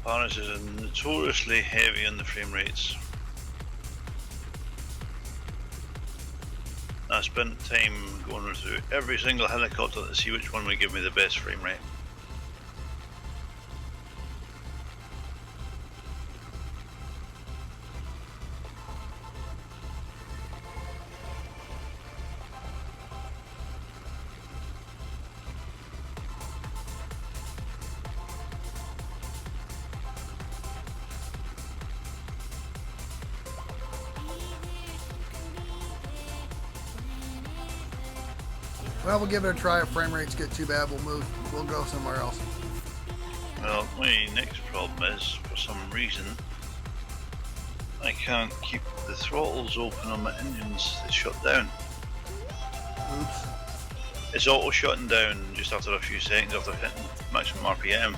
Paris is notoriously heavy on the frame rates. I spent time going through every single helicopter to see which one would give me the best frame rate. Well, we'll give it a try. If frame rates get too bad, we'll go somewhere else. Well, my next problem is, for some reason, I can't keep the throttles open on my engines. They shut down. Oops. It's auto shutting down just after a few seconds after hitting maximum RPM.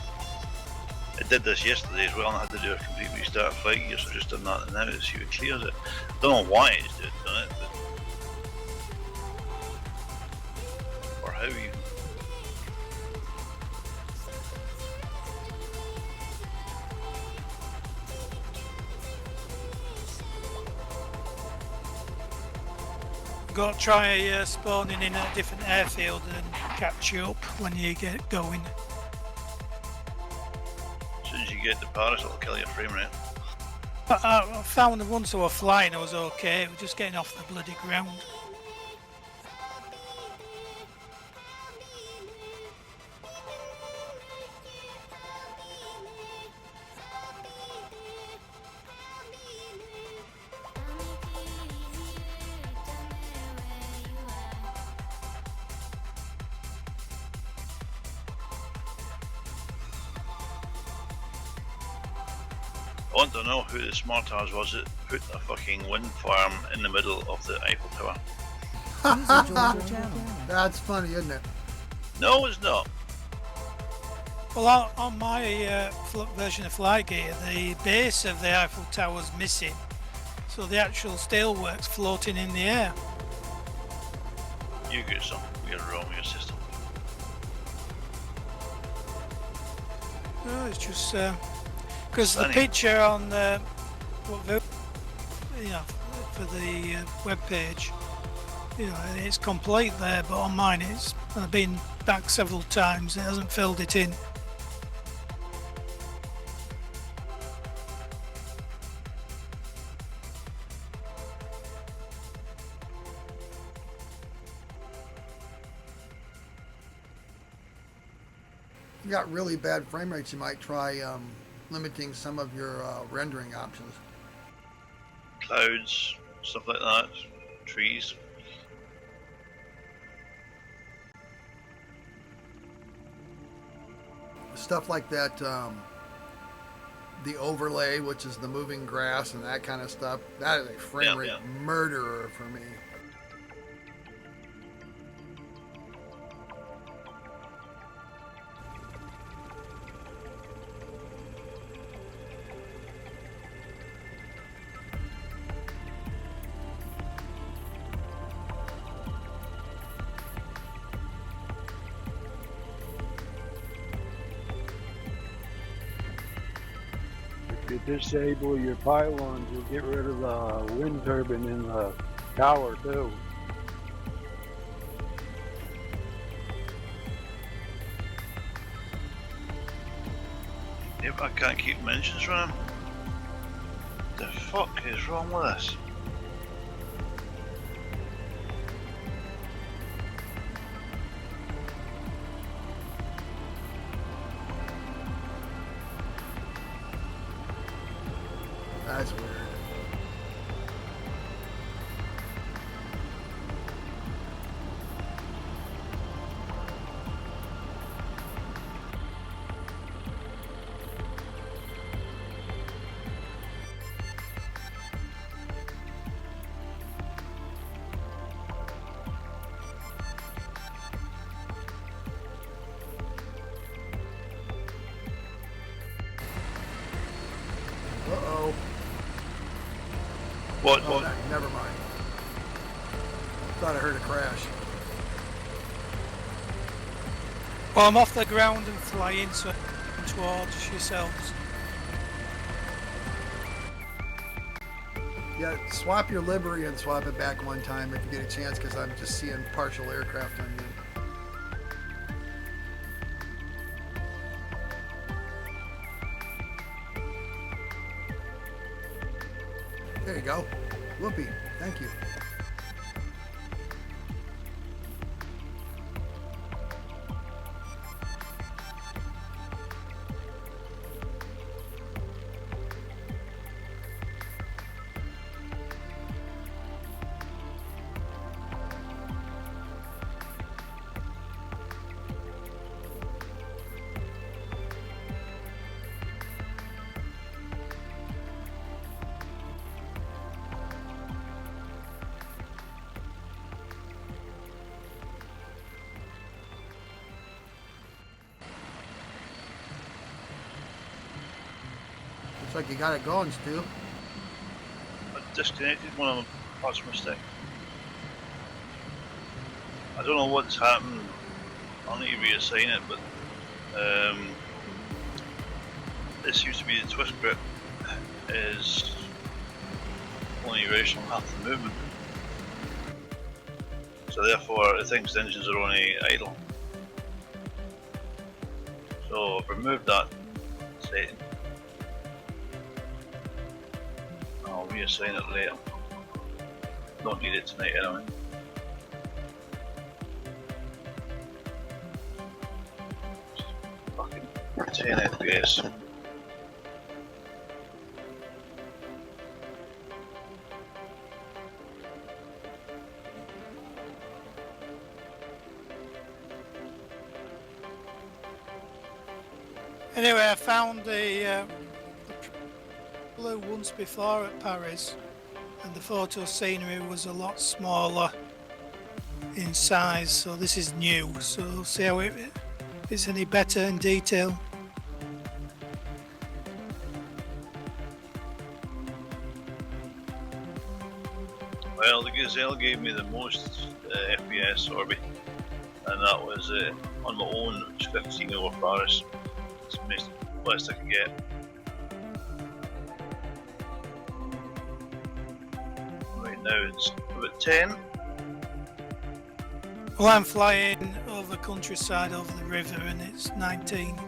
It did this yesterday as well, and I had to do a complete restart of flight gear, so I just done that now to see if it clears it. Don't know why it's done it, but or how you. Got to try spawning in a different airfield and catch you up when you get going. As soon as you get to Paris, it'll kill your frame rate. But I found that once I was flying, I was okay. It was just getting off the bloody ground. I want to know who the smartass was that put a fucking wind farm in the middle of the Eiffel Tower. That's funny, isn't it? No, it's not. Well, on my version of FlightGear, the base of the Eiffel Tower is missing, so the actual steelwork's floating in the air. You get something weird wrong with your system. No, it's just because the picture on for the web page, it's complete there, but on mine I've been back several times. It hasn't filled it in. If you got really bad frame rates, you might try limiting some of your rendering options. Clouds, stuff like that, trees. Stuff like that, the overlay, which is the moving grass and that kind of stuff, that is a frame rate murderer for me. If you disable your pylons, you'll get rid of the wind turbine in the tower too. Yep, I can't keep mentions running. The fuck is wrong with this? That's weird. Uh-oh. What? Oh, never mind. Thought I heard a crash. Well, I'm off the ground and flying towards yourselves. Yeah, swap your livery and swap it back one time if you get a chance, because I'm just seeing partial aircraft on you. There you go. Whoopee. Thank you. Looks like you got it going, Stu. I disconnected one of them. That's a mistake. I don't know what's happened. I'll need to reassign it, but this seems to be the twist grip is only rational half the movement. So therefore it thinks the engines are only idle. So I've removed that setting. I'll reassign it later. Don't need it tonight anyway. Fucking 10 FPS. Anyway, I found the blue once before at Paris, and the photo scenery was a lot smaller in size, so this is new, so see how it's any better in detail. Well, the Gazelle gave me the most FPS, Orby, and that was on my own, it was 15 over Paris. It's the best I could get. Right now it's about 10. Well, I'm flying over countryside, over the river, and it's 19.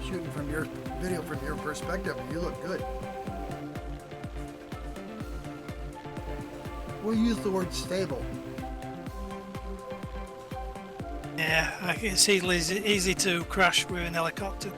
Shooting from your video from your perspective, you look good. We'll use the word stable. Yeah, it's easy to crash with an helicopter.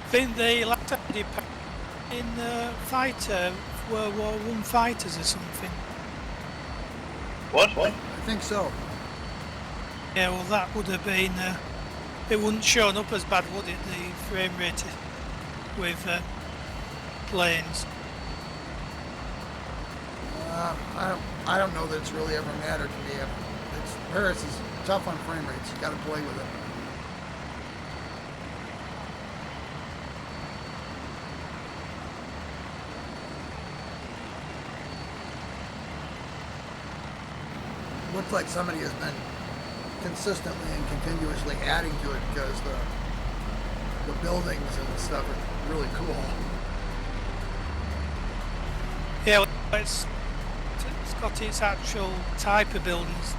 I think the last time they in fighter, World War I fighters or something. What? I think so. Yeah, well that would have been, it wouldn't shown up as bad, would it, the frame rate with planes? I don't know that it's really ever mattered to me. Paris is tough on frame rates. You got to play with it. Looks like somebody has been consistently and continuously adding to it because the buildings and stuff are really cool. Yeah, well, it's got its actual type of buildings.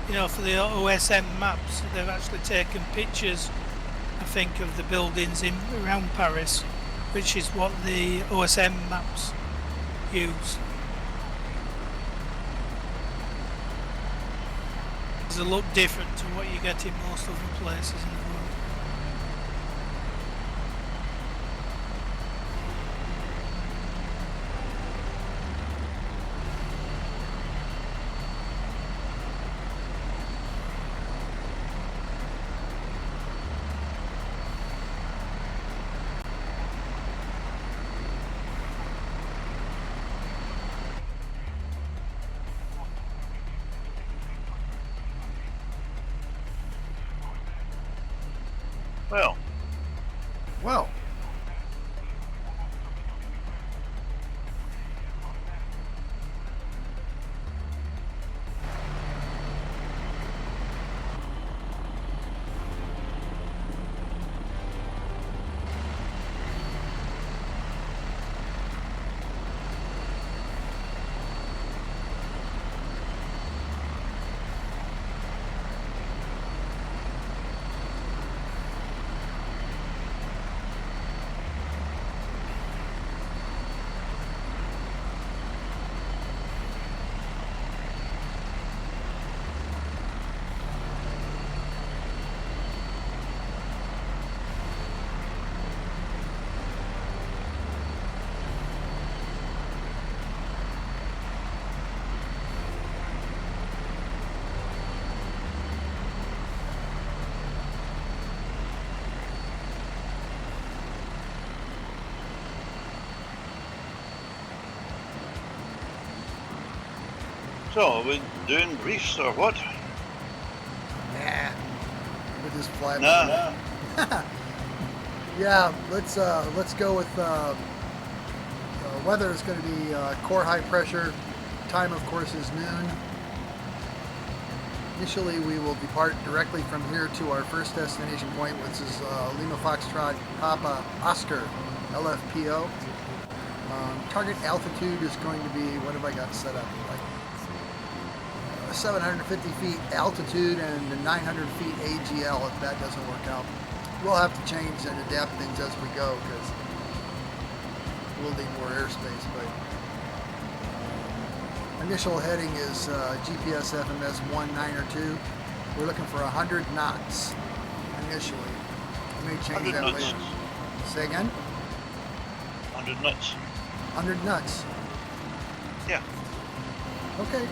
You know, for the OSM maps, they've actually taken pictures of think, of the buildings in around Paris, which is what the OSM maps use. Does it look different to what you get in most other places in the world? Well, Well, so are we doing briefs or what? nah. We'll just fly. Nah. Yeah, let's go with weather is going to be core high pressure. Time, of course, is noon. Initially, we will depart directly from here to our first destination point, which is Lima Foxtrot Papa Oscar, LFPO. Target altitude is going to be, what have I got set up? Like 750 feet altitude and 900 feet AGL if that doesn't work out. We'll have to change and adapt things as we go because we'll need more airspace. But initial heading is GPS FMS 1902. We're looking for 100 knots initially. We may change 100 that knots. later. Say again? 100 knots. 100 knots. Yeah. Okay.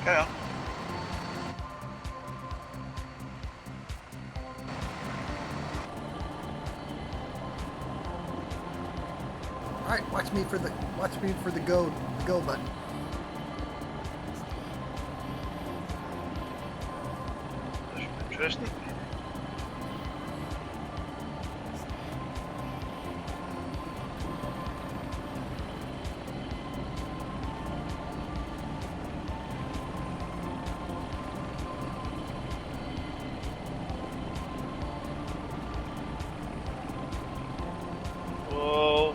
Carry on. All right, watch me for the go button. That's interesting. Whoa.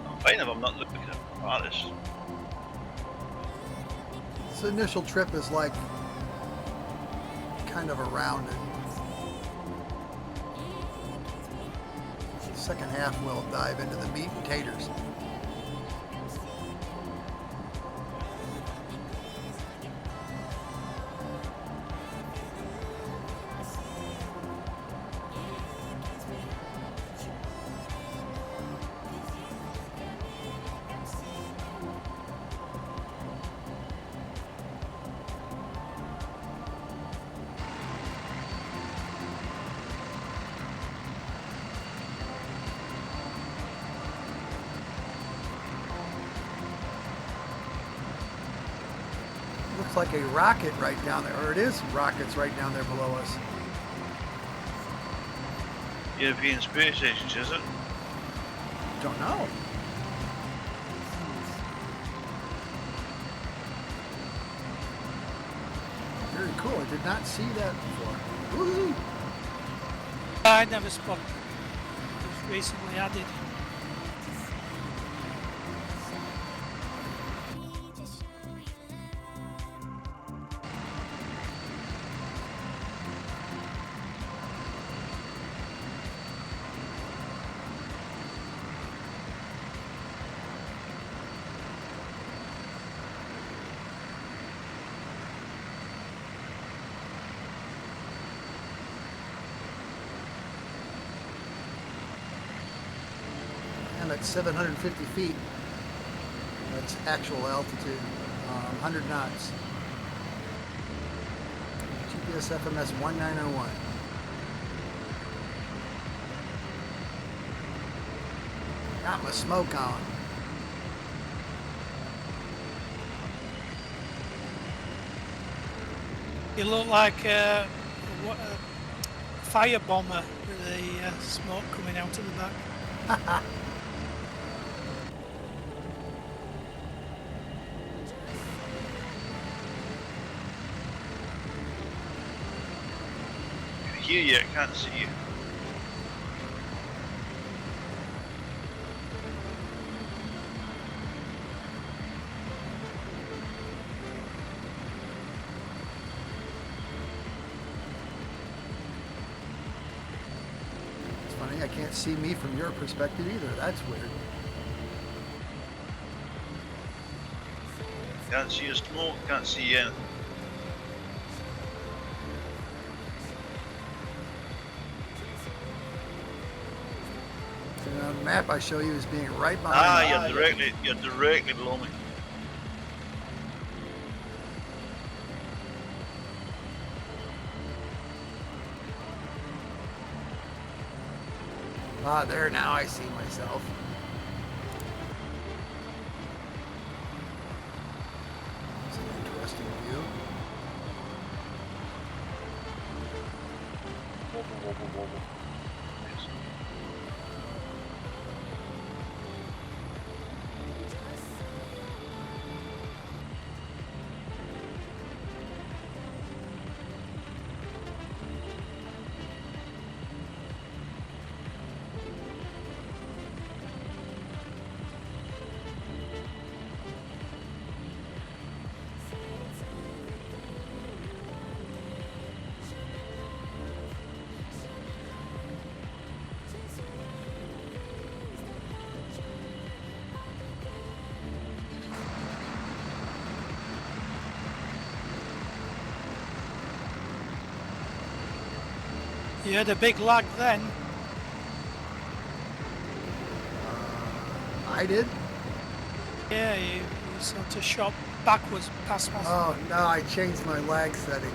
I'm fine if I'm not looking at Paris. This initial trip is like kind of around it. Second half we'll dive into the meat and taters. Looks like a rocket right down there, or it is rockets right down there below us. European Space Agency, is it? Don't know. I did not see that before. Woohoo! I never spotted it. It was recently added. I'm at 750 feet. That's actual altitude, 100 knots. GPS FMS 1901. Got my smoke on. You look like a fire bomber with the smoke coming out of the back. I hear you, I can't see you. It's funny, I can't see me from your perspective either. That's weird. Can't see your smoke, can't see you. And on the map I show you as being right behind me. You're directly below me. Ah, there, now I see myself. It's an interesting view. You had a big lag then. I did? Yeah, you sort of shot backwards past my... Oh, no, I changed my lag setting.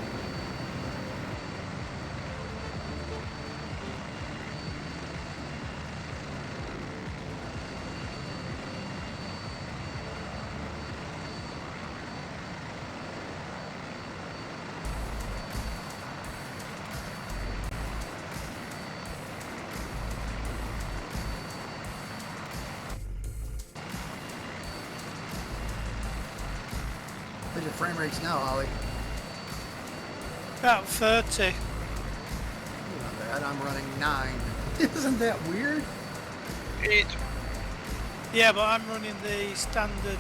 What's your frame rates now, Ollie? About 30. Not bad, I'm running 9. Isn't that weird? 8. Yeah, but I'm running the standard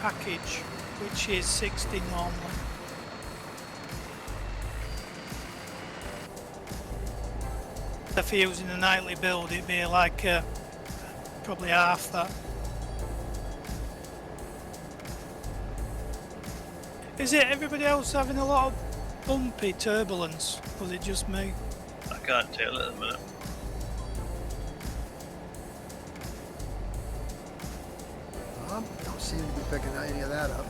package, which is 60 normally. If you're using a nightly build, it'd be like probably half that. Is it everybody else having a lot of bumpy turbulence? Or is it just me? I can't tell at the minute. Don't seem to be picking any of that up.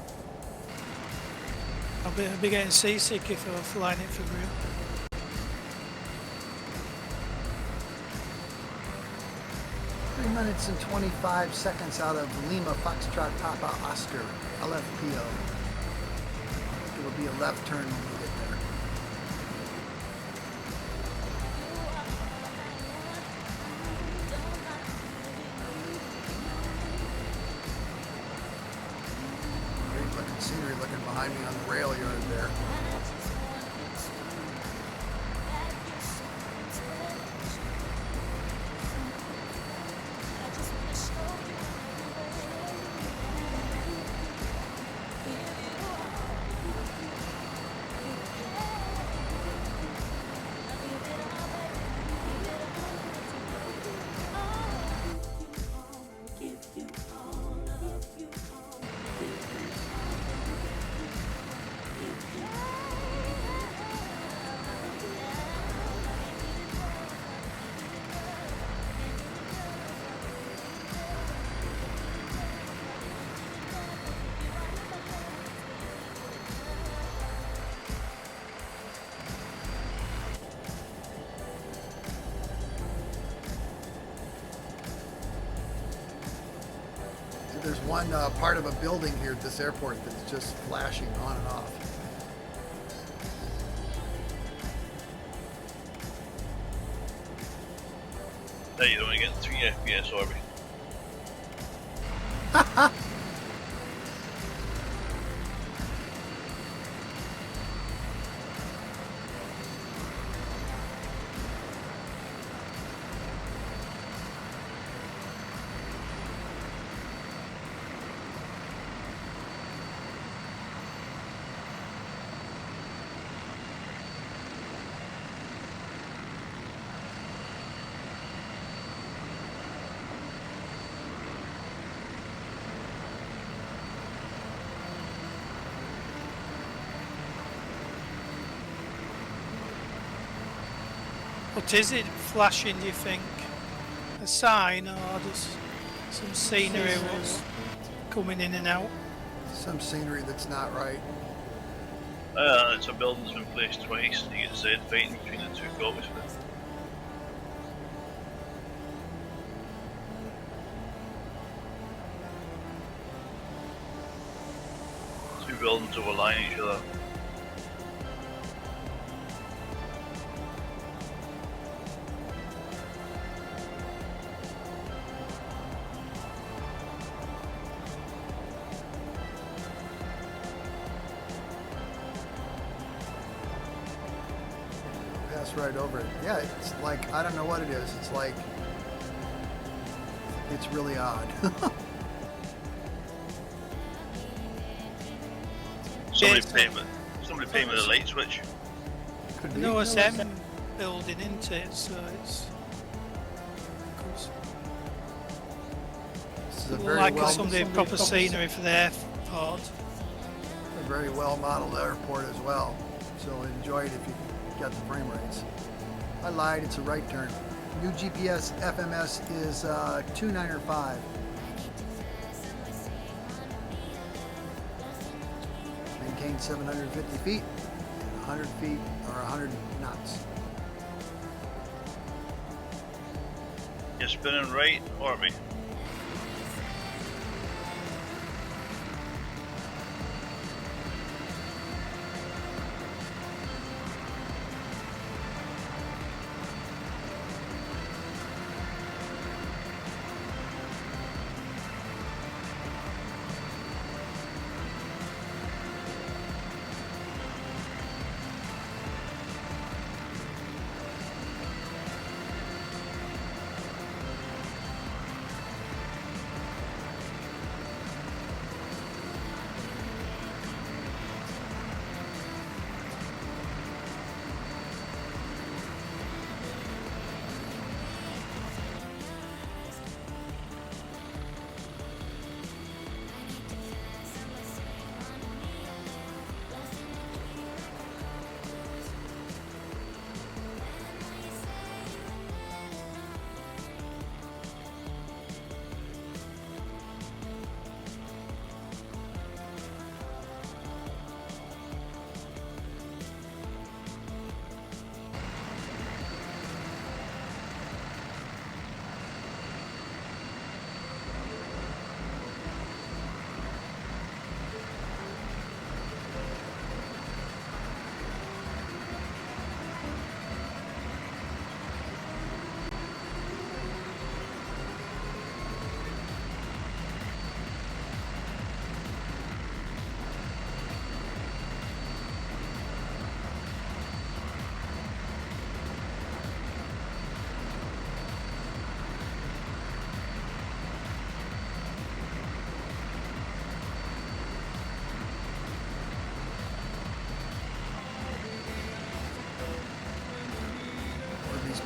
I'll be getting seasick if I were flying it for real. Minutes and 25 seconds out of Lima Foxtrot Papa Oscar, LFPO. It'll be a left turn when we get there. Great looking scenery looking behind me on the rail yard there. There's one part of a building here at this airport that's just flashing on and off. Now you're only getting 3 FPS orbit. What is it flashing, do you think? A sign or just some scenery what's coming in and out? Some scenery that's not right. It's a building that's been placed twice, and you get Z fighting between the two copies of it. Two buildings overlying each other. Right over it. Yeah, it's like, I don't know what it is. It's like, it's really odd. Somebody paying with a light switch. Could be. No, it's them building into it, so it's This is a very like well, somebody proper scenery for the airport. a very well modeled airport as well. So enjoy it if you got the frame rates. I lied, it's a right turn. New GPS FMS is 295. Maintain 750 feet, and 100 feet or 100 knots. You're spinning right, orbit.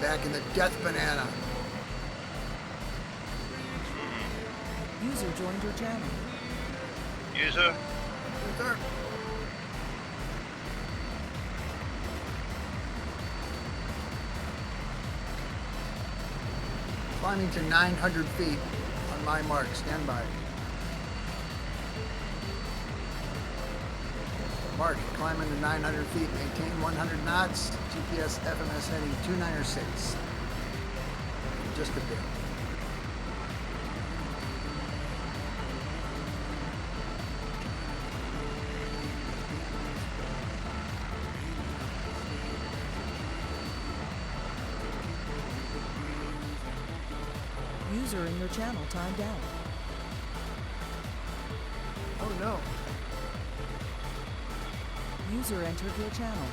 Back in the death banana. User joined your channel. User. Right there. Climbing to 900 feet on my mark. Stand by. Mark, climbing to 900 feet. Maintain 100 knots. GPS FMS heading 296. Just a bit. User in your channel timed out. Oh no. User entered your channel.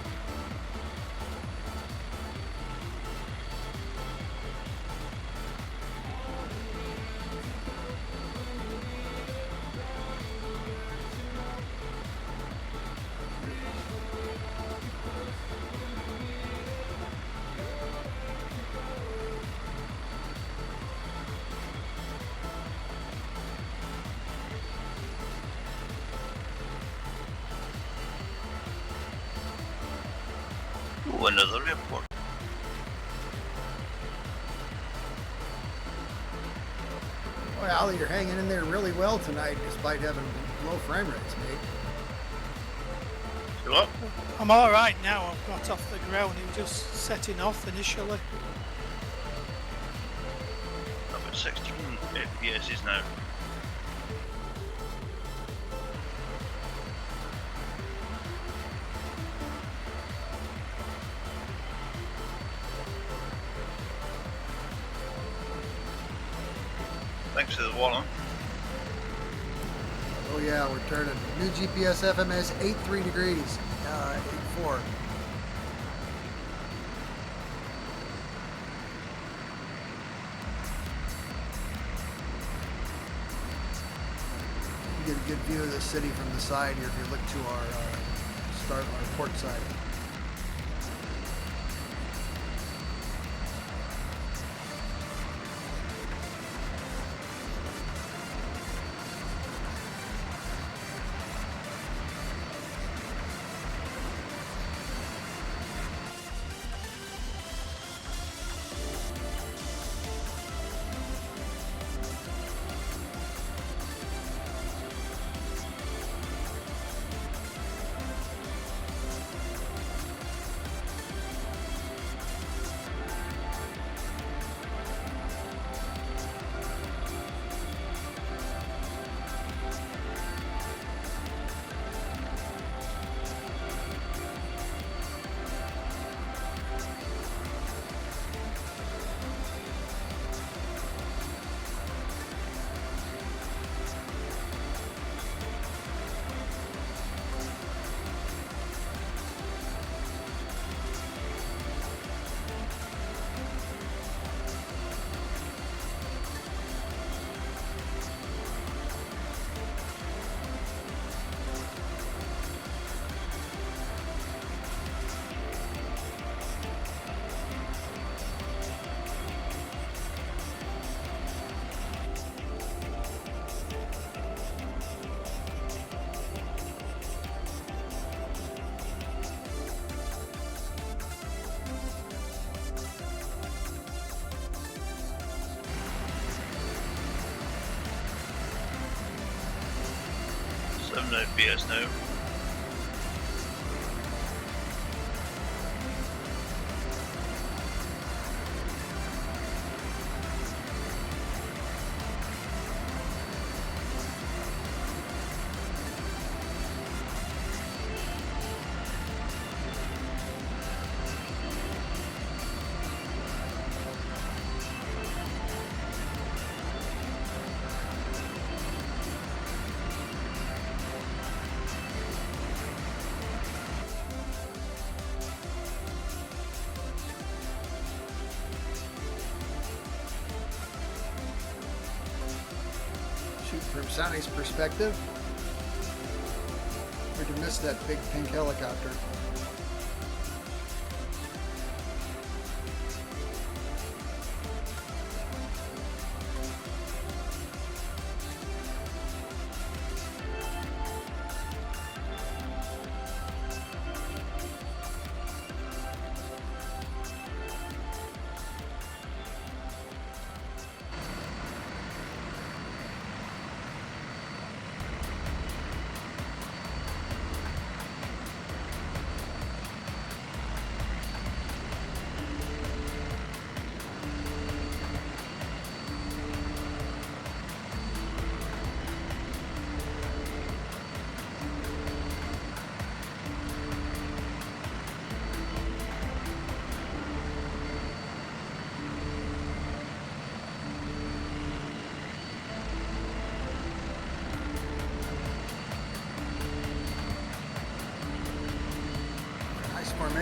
Ooh, another airport. Well, you're hanging in there really well tonight despite having low frame rates, mate. So what? I'm alright now, I've got off the ground, it was just setting off initially. I'm at 16 FPS now. Thanks to the wall, huh? Oh yeah, we're turning. New GPS FMS 83 degrees, 84. You get a good view of the city from the side here if you look to our port side. No FPS now. From Sonny's perspective, we're to miss that big pink helicopter.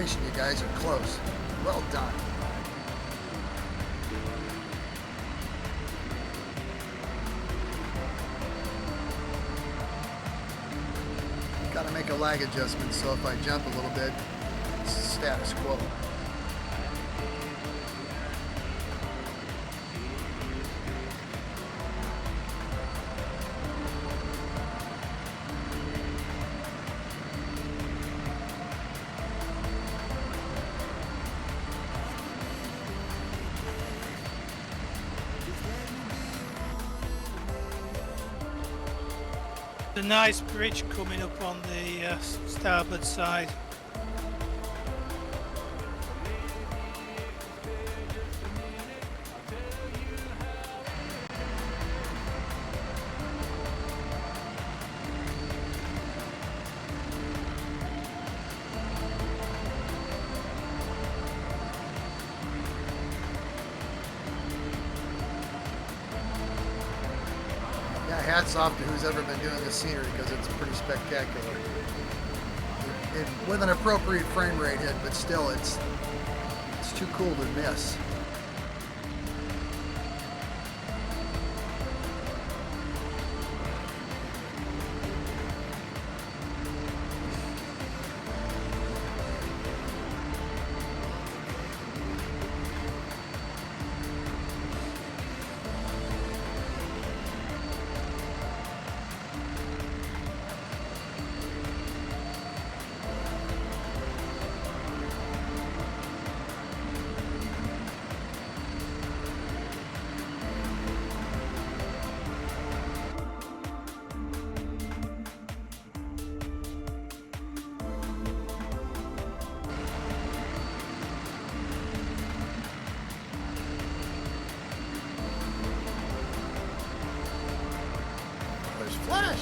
information. You guys are close. Well done. Got to make a lag adjustment, so if I jump a little bit, it's status quo. A nice bridge coming up on the starboard side. Yeah, hats off to who's ever been doing this scenery because it's pretty spectacular. With an appropriate frame rate hit, but still, it's too cool to miss. There's Flash.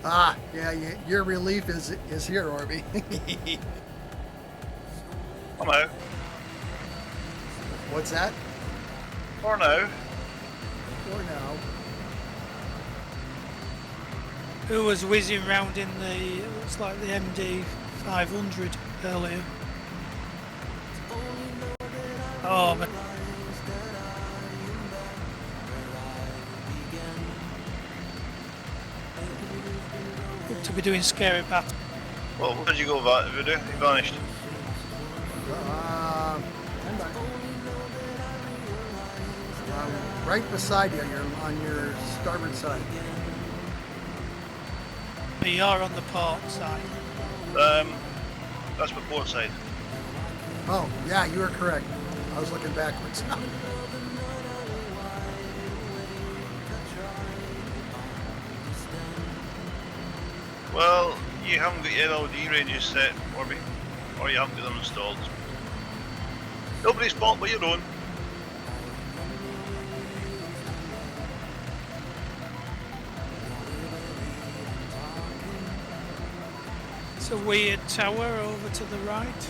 Ah, yeah, your relief is here, Orby. Hello. What's that? For now. For now. Who was whizzing round in the, looks like the MD 500 earlier? Oh, man. Good to be doing scary battle. Well, where did you go, Voodoo? You vanished. Right beside you, you're on your starboard side. We are on the port side. That's my port side. Oh, yeah, you are correct. I was looking backwards. Well, you haven't got your LOD ranges set for me, or you haven't got them installed. Nobody's fault but your own. It's a weird tower over to the right.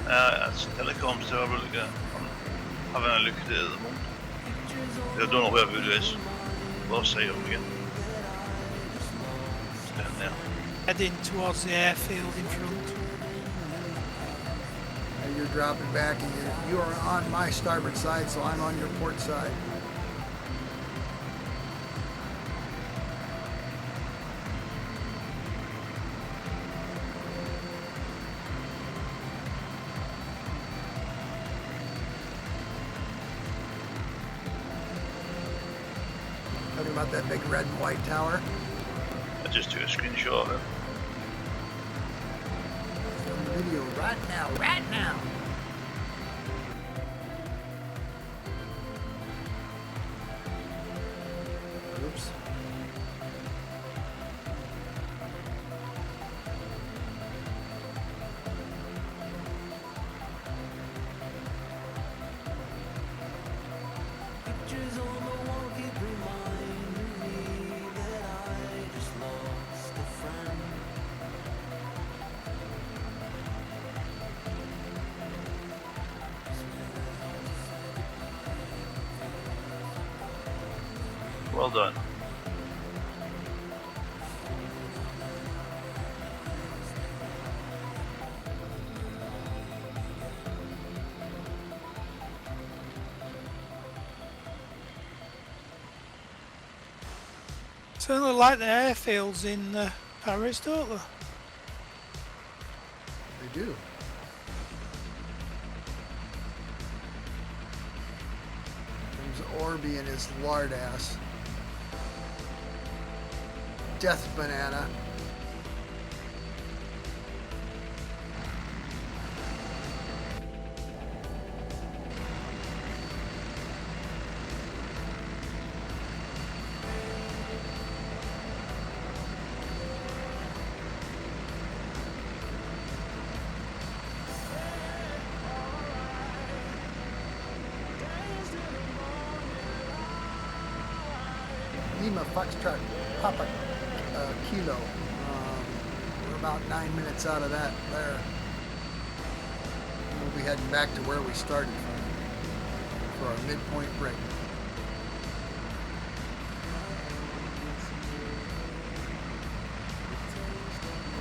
That's telecoms tower we're looking at. I'm having a look at it at the moment. I don't know where Voodoo is. Lost sight of him again. It's down there. Heading towards the airfield in front. And you're dropping back, and you are on my starboard side, so I'm on your port side. Talking about that big red and white tower. I just took a screenshot of it. Film video right now, right now. Oops. Pictures on the wall keep reminding me that I just lost a friend. Well done. Certainly like the airfields in Paris, don't they? They do. There's Orby and his lard ass. Death banana. Lima Foxtrot Papa Kilo. We're about 9 minutes out of that there. We'll be heading back to where we started from for our midpoint break.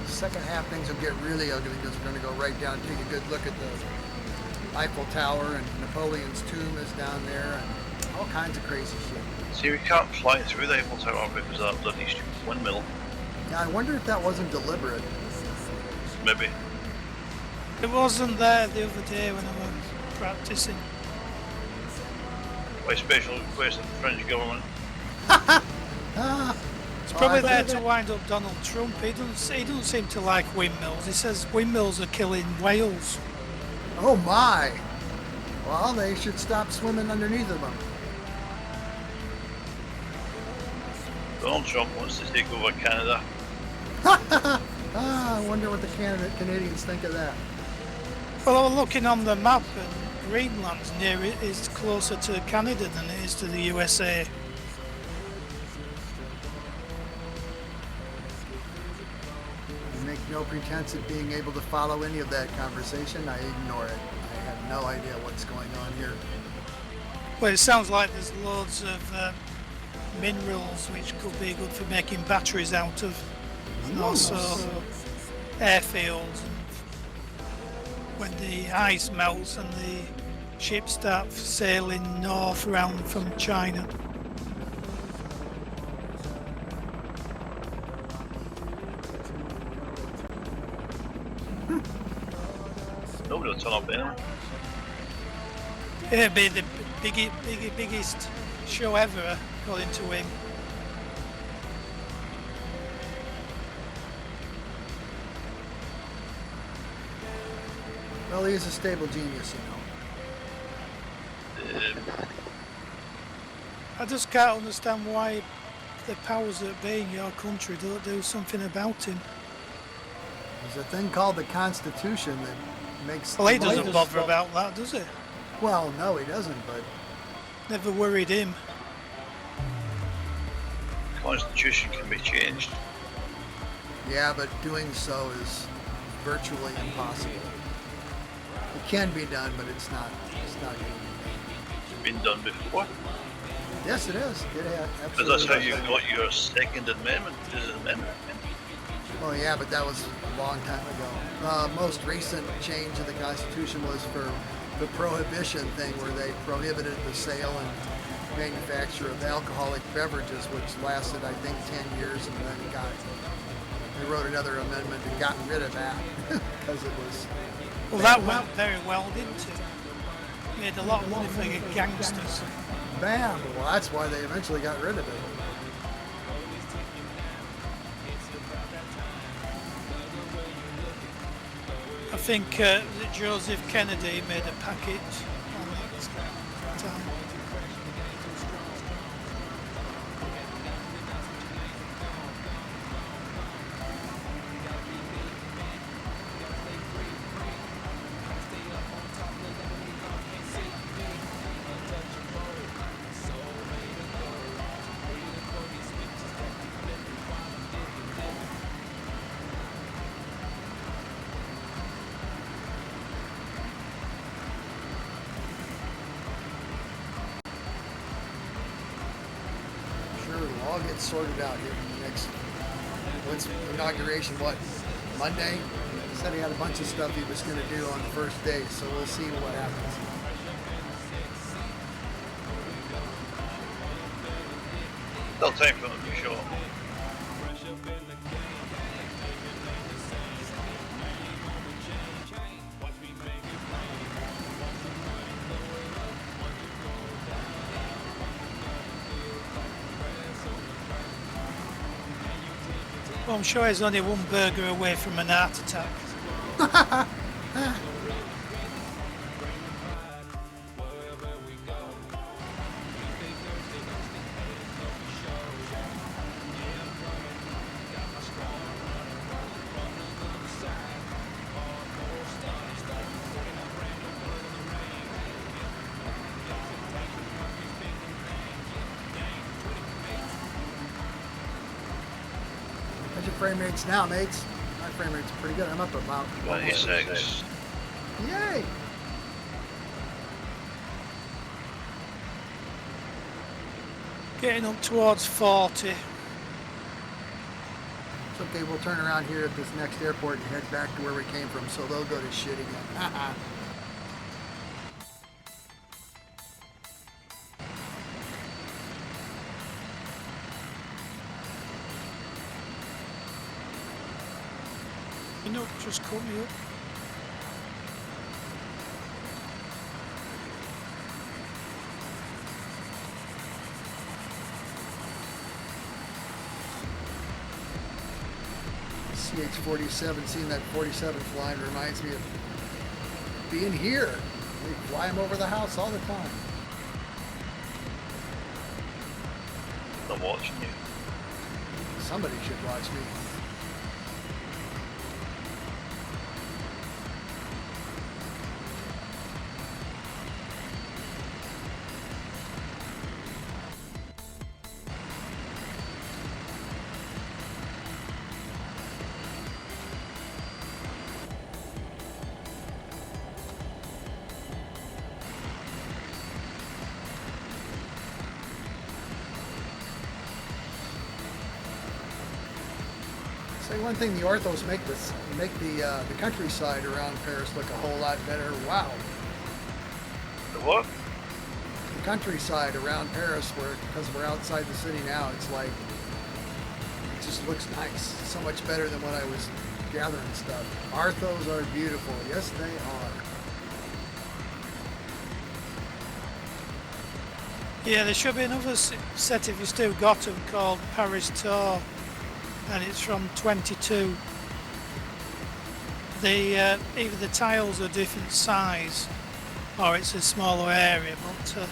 The second half things will get really ugly because we're going to go right down and take a good look at the Eiffel Tower, and Napoleon's tomb is down there, and all kinds of crazy shit. See, we can't fly through the Eiffel Tower because of that bloody stupid windmill. Yeah, I wonder if that wasn't deliberate. Maybe. It wasn't there the other day when I was practicing. By special request of the French government. It's probably I there think to wind up Donald Trump. He doesn't seem to like windmills. He says windmills are killing whales. Oh my! Well, they should stop swimming underneath of them. Donald Trump wants to take over Canada. I wonder what the Canadians think of that. Well, I was looking on the map, and Greenland's near it is closer to Canada than it is to the USA. I make no pretense of being able to follow any of that conversation. I ignore it. I have no idea what's going on here. Well, it sounds like there's loads of minerals which could be good for making batteries out of, and also airfields. When the ice melts and the ships start sailing north around from China. Nobody will turn up anyway. It'd be the biggest show ever, according to him. Well, he is a stable genius, you know. I just can't understand why the powers that be in your country don't do something about him. There's a thing called the Constitution that makes... Well, he doesn't bother about that, does he? Well, no, he doesn't, but... Never worried him. Constitution can be changed. Yeah, but doing so is virtually impossible. It can be done, but it's not easy. It's been done before. Yes, it is. Because that's how you got your Second Amendment. Oh yeah, but that was a long time ago. Most recent change of the Constitution was for the prohibition thing, where they prohibited the sale and manufacture of alcoholic beverages, which lasted, I think, 10 years, and then they wrote another amendment and got rid of that because it was... Well, that went very well, didn't it? Made a lot of money for the gangsters. Bam! Well, that's why they eventually got rid of it. I think Joseph Kennedy made a packet on that time. all get sorted out here in the next, what's inauguration, what, Monday? He said he had a bunch of stuff he was going to do on the first day, so we'll see what happens. Still time for them to show up. Well, I'm sure he's only one burger away from an heart attack. How's your frame rates now, mates? My frame rate's pretty good. I'm up about 26. Yay! Getting up towards 40. It's okay, we'll turn around here at this next airport and head back to where we came from, so they'll go to shit again. You know, just cut me up. CH-47, seeing that 47 flying reminds me of being here. They fly them over the house all the time. They're watching you. Somebody should watch me. Say one thing, the orthos make the countryside around Paris look a whole lot better. Wow. The what? The countryside around Paris, because we're outside the city now, it's like, it just looks nice. So much better than when I was gathering stuff. Orthos are beautiful. Yes, they are. Yeah, there should be another set if you still got them called Paris Tour, and it's from 22. Either the tiles are different size or it's a smaller area, but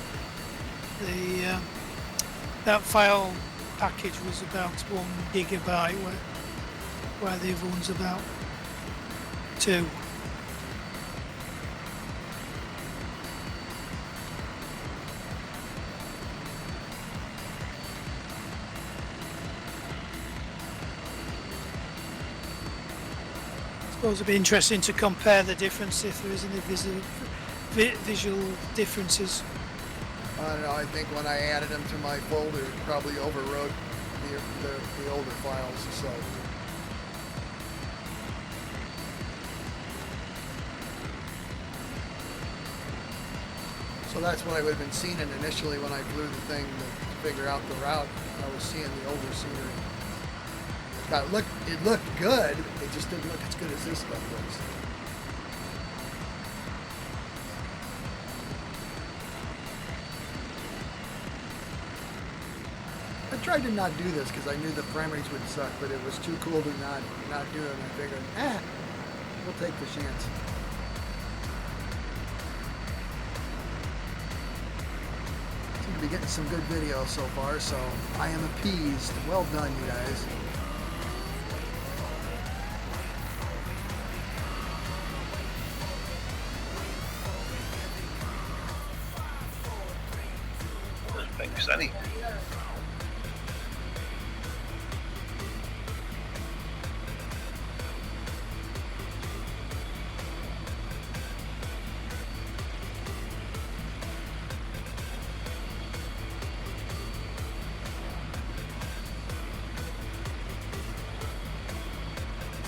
that file package was about 1 gigabyte, where the other one's about 2. I suppose it'd be interesting to compare the difference if there is any visual differences. I don't know, I think when I added them to my folder, it probably overwrote the older files, so that's what I would have been seeing initially when I flew the thing to figure out the route. I was seeing the older scenery. It looked good, it just didn't look as good as this stuff looks. I tried to not do this because I knew the frame rates would suck, but it was too cool to not do it, and I figured, we'll take the chance. Seem to be getting some good video so far, so I am appeased. Well done, you guys. Pink sunny.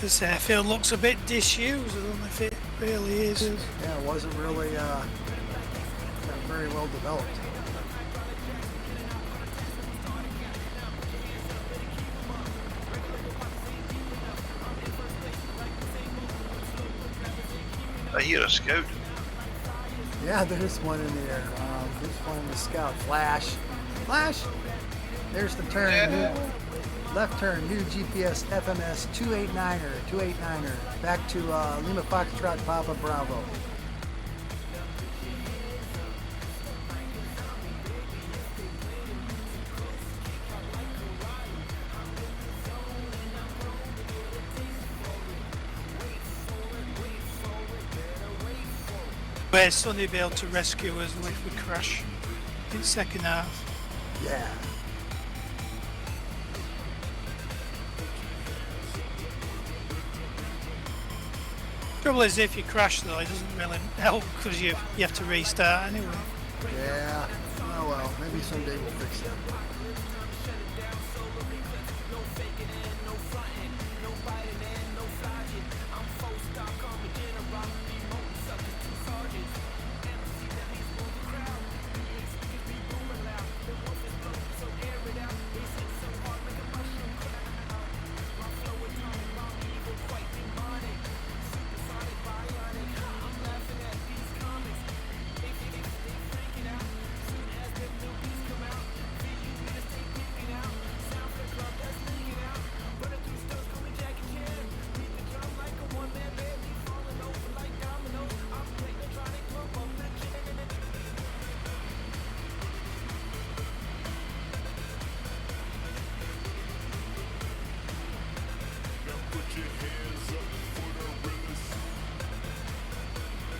to say, airfield looks a bit disused. I don't know if it really is. Yeah, it wasn't really not very well developed. I hear a scout. Yeah, there's one in the air. There's one in the Scout. Flash. Flash! There's the turn. Left turn, new GPS FMS 289er. Back to Lima Foxtrot Papa Bravo. Where Sonny will be able to rescue us if we crash in second half. Yeah. Trouble is, if you crash though, it doesn't really help because you have to restart anyway. Yeah. Oh well, maybe someday we'll fix that.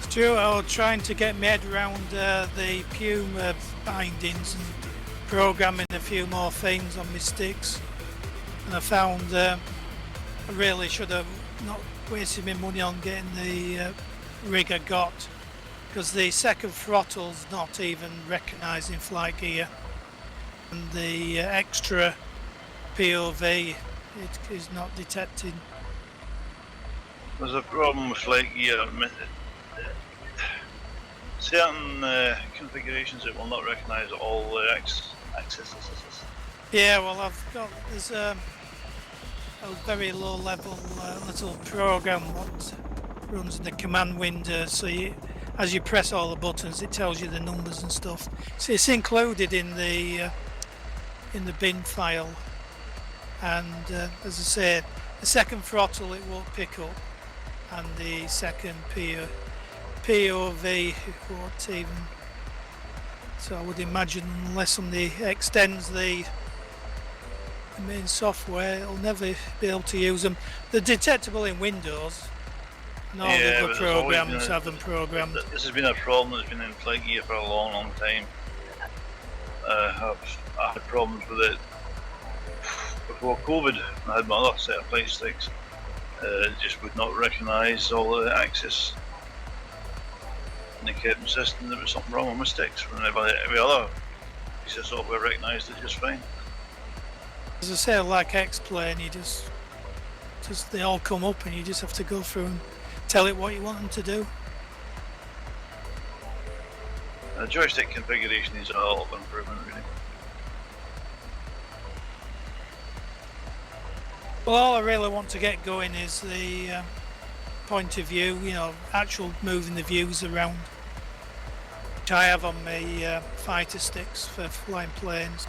Stuart, I was trying to get my head around the Puma bindings and programming a few more things on my sticks, and I found I really should have not wasted my money on getting the rig I got, because the second throttle's not even recognised in flight gear, and the extra POV it is not detecting. There's a problem with flight gear. Certain configurations it will not recognise all accesses. Yeah, well, there's a very low level little program what runs in the command window, so as you press all the buttons it tells you the numbers and stuff. So it's included in the bin file, and as I said, the second throttle it won't pick up, and the second POV won't even. So I would imagine unless somebody extends the main software, it'll never be able to use them. They're detectable in Windows, and all the other programs have them programmed. This has been a problem that's been in flight gear for a long time. I had problems with it before COVID. I had my other set of flight sticks. It just would not recognise all the access. And they kept insisting there was something wrong with my sticks when every other piece of software recognised it just fine. As I say, like X-Plane, you just they all come up and you just have to go through and tell it what you want them to do. The joystick configuration needs a lot of improvement really. Well, all I really want to get going is the point of view, actual moving the views around, which I have on my fighter sticks for flying planes.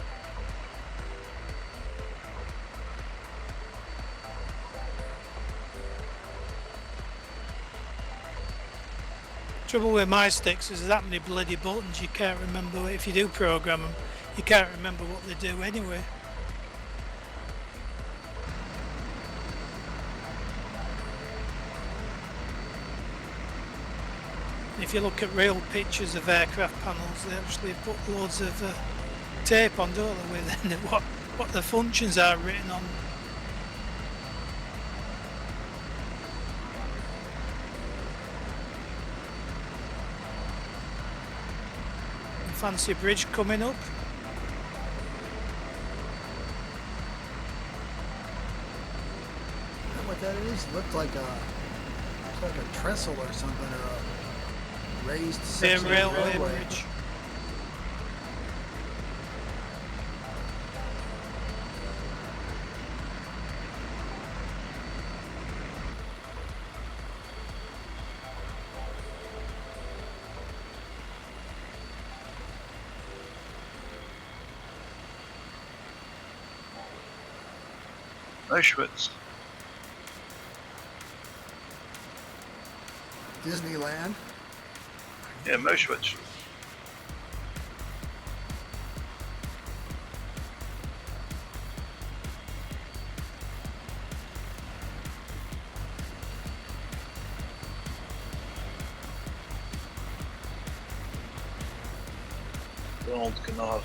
Trouble with my sticks is that many bloody buttons you can't remember. If you do program them, you can't remember what they do anyway. If you look at real pictures of aircraft panels, they actually put loads of tape on, don't they, with what the functions are written on. Fancy bridge coming up. Not what that is? Looks like a trestle or something, or a raised Same section of railway bridge. Auschwitz. Disneyland. Yeah, Auschwitz. Donald Canard.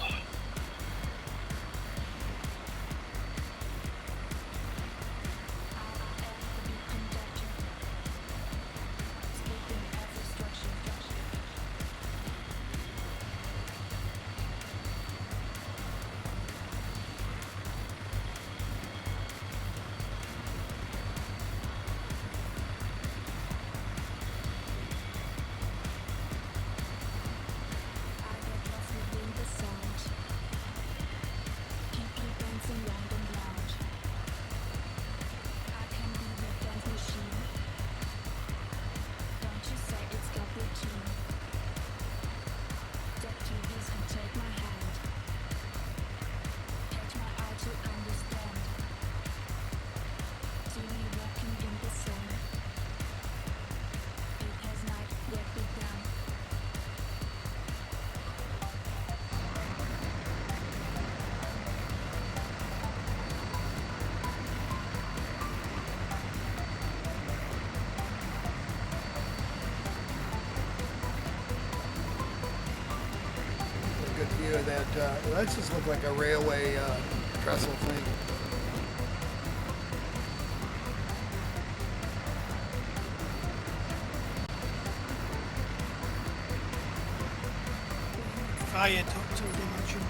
Good view of that. That just looked like a railway trestle thing. Viaduct, I would imagine.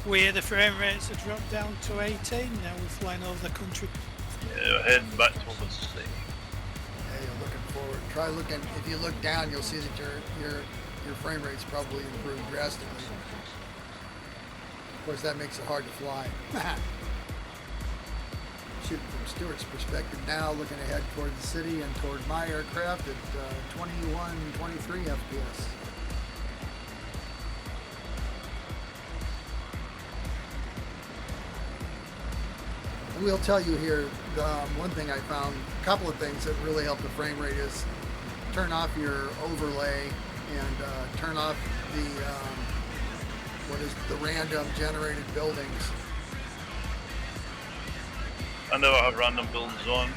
Weird, the frame rates have dropped down to 18 now. We're flying over the country. Yeah, we're heading back towards the city. Yeah, you're looking forward. Try looking. If you look down, you'll see that your frame rate's probably improved drastically. Of course, that makes it hard to fly. Shooting from Stuart's perspective now, looking ahead toward the city and toward my aircraft at 21, 23 FPS. We'll tell you here, one thing I found, a couple of things that really help the frame rate is turn off your overlay and turn off the random generated buildings. I never have random buildings on.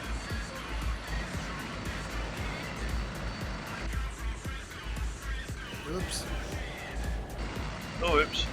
Oops. No oops.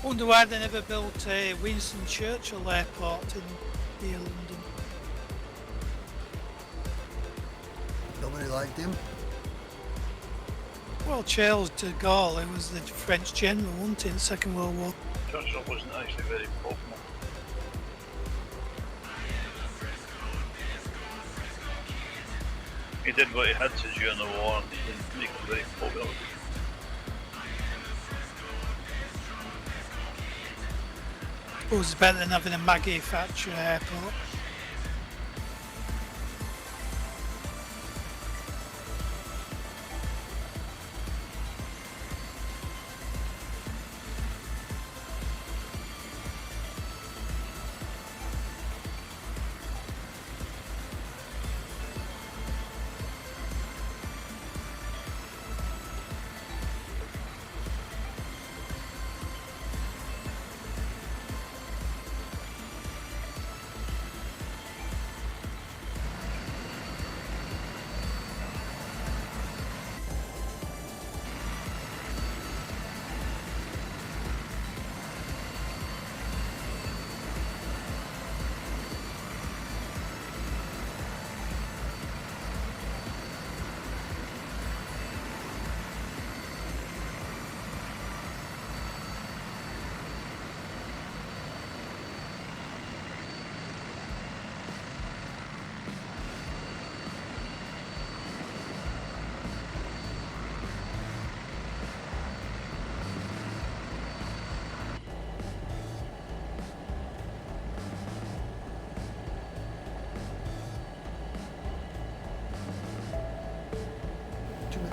Wonder why they never built a Winston Churchill Airport in near London. Nobody liked him. Well, Charles de Gaulle, who was the French general, wasn't he, in the Second World War? Churchill wasn't actually very popular. He did what he had to during the war, and he didn't make it very popular. It was better than having a Maggie Thatcher airport.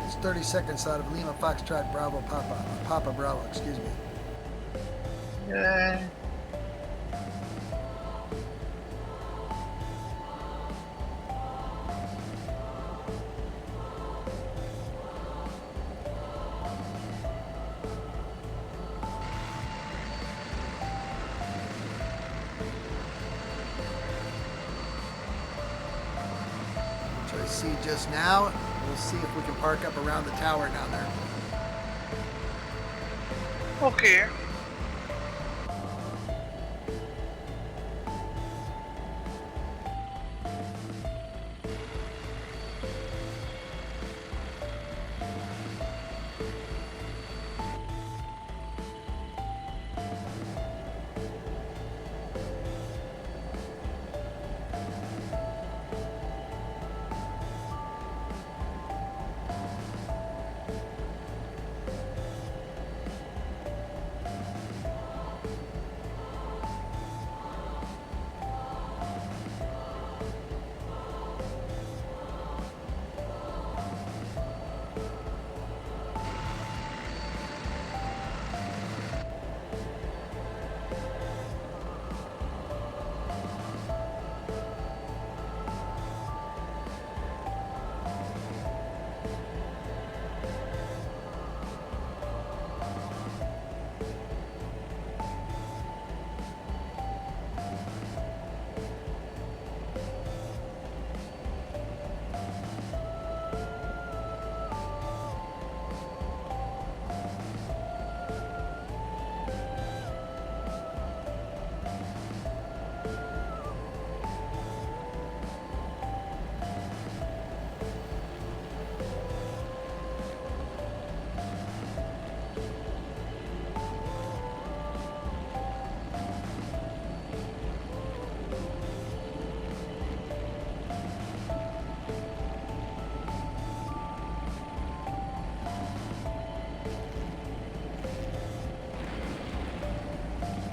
It's 30 seconds out of Lima Foxtrot Bravo Papa Bravo, excuse me. Yeah. Which I see just now. We'll see if we can park up around the tower down there. Okay.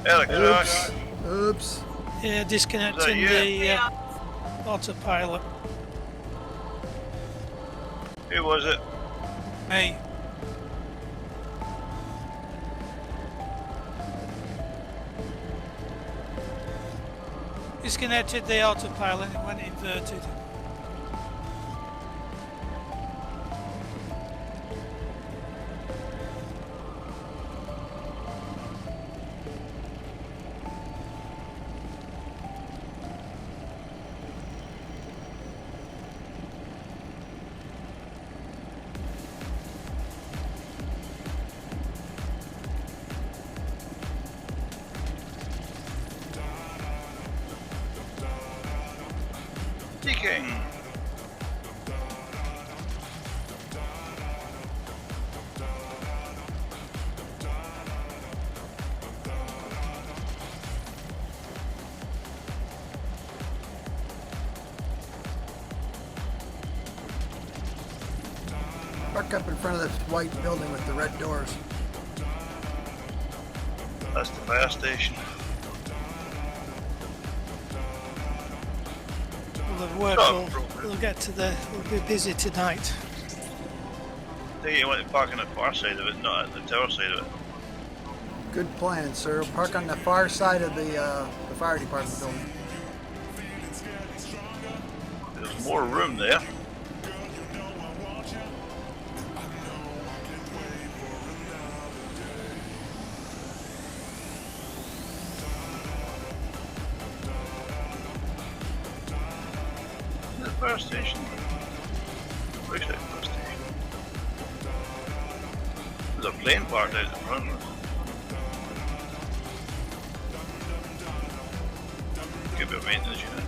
Air crash. Oops. Yeah, disconnecting you? the autopilot. Who was it? Hey, disconnected the autopilot and it went inverted. parking. Park up in front of this white building with the red doors. That's the fire station. Well, the work Oh, will get to the. We'll be busy tonight. I think you want to park on the far side of it, not at the tower side of it. Good plan, sir. Park on the far side of the fire department building. There's more room there. The fire station. Looks like a fire station. There's a plane parked out in front of us. Could be a maintenance unit.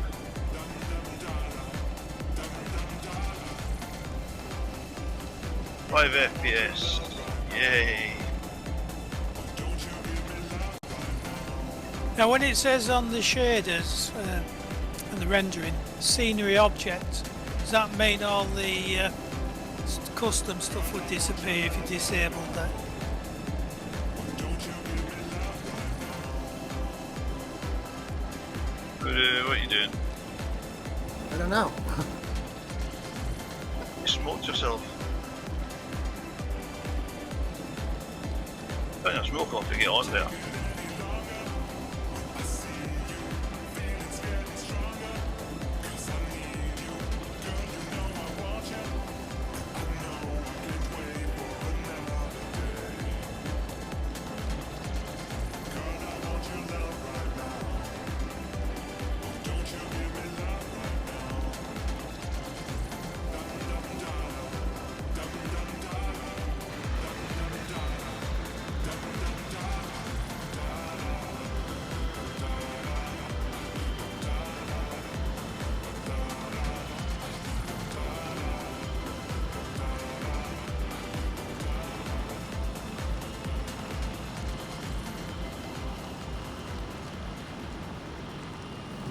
Five FPS. Yay. Now, when it says on the shaders and the rendering, scenery object, does that mean all the custom stuff would disappear if you disabled that? What are you doing? I don't know. You smoked yourself. Turn your smoke off to get on there.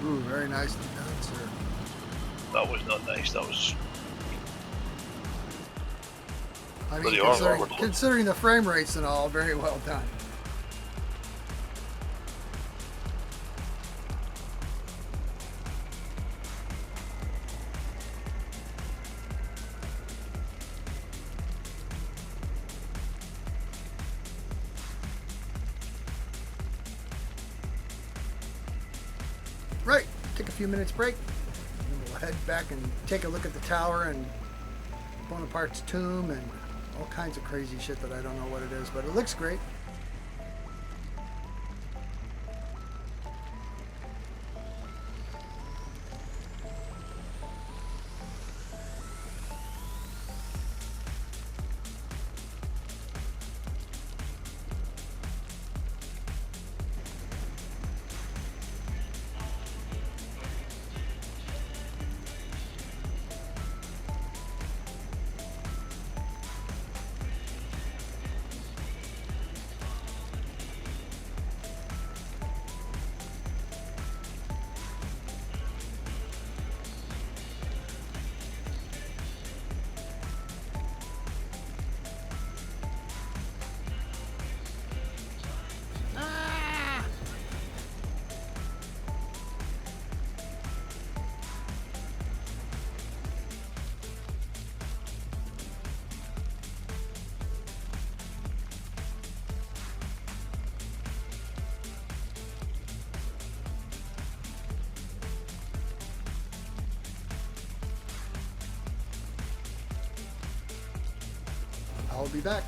Ooh, very nicely done, sir. That was not nice, that was... I Bloody mean, armor. considering the frame rates and all, very well done. Right, take a few minutes break, and then we'll head back and take a look at the tower and Bonaparte's tomb and all kinds of crazy shit that I don't know what it is, but it looks great. I'll be back.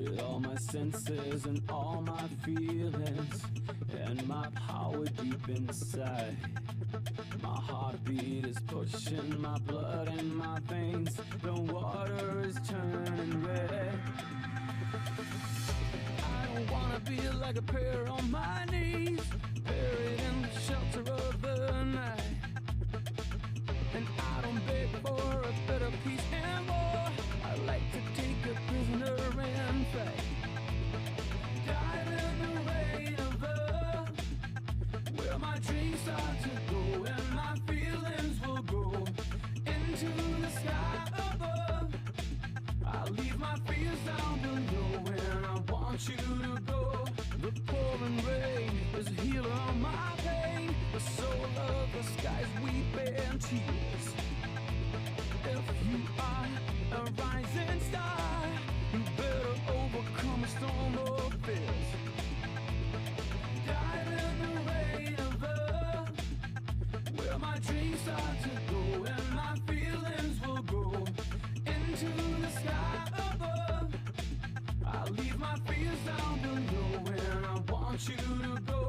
with all my senses and all my feelings, and my power deep inside. My heartbeat is pushing my blood in my veins. The water is turning red. I don't wanna be like a prayer on my knees, buried in the shelter of the night. And I don't beg for a better peace and war. I like to take a prisoner and fight. Dive in the rain of love, where my dreams start to go and my feelings will go into the sky above. I'll leave my fears down below and I want you to go. The pouring rain is a healer on my pain. The soul of the skies weeping tears. If you are a rising star, you better overcome a storm of fears. Dive in the rain of love, where my dreams start to go and my feelings will go into the sky above. I'll leave my fears down below and I want you to go.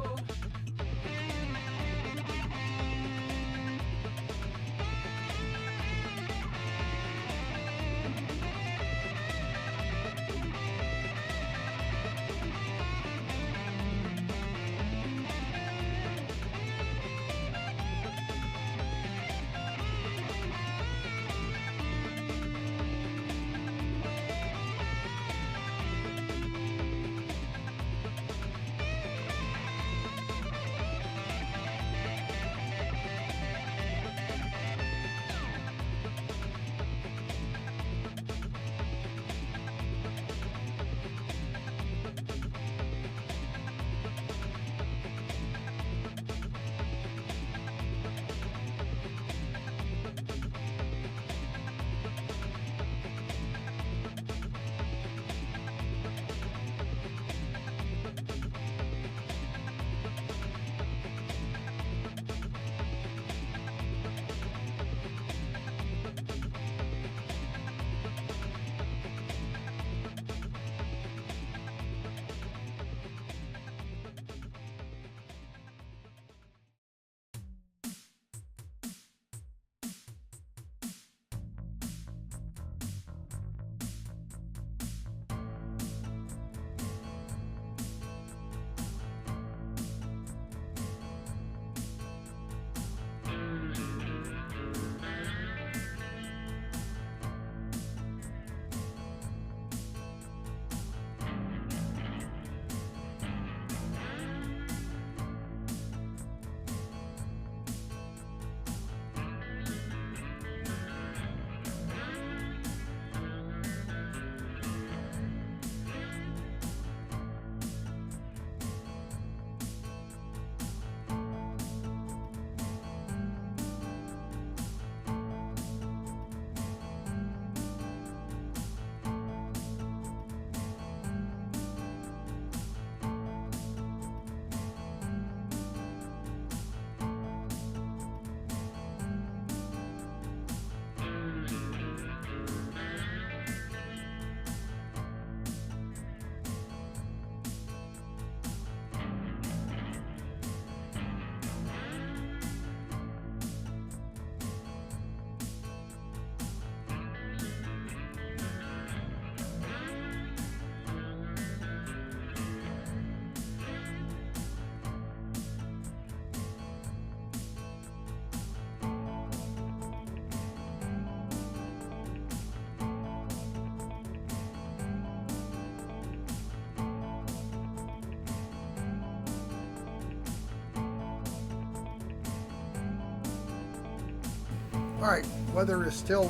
Alright, weather is still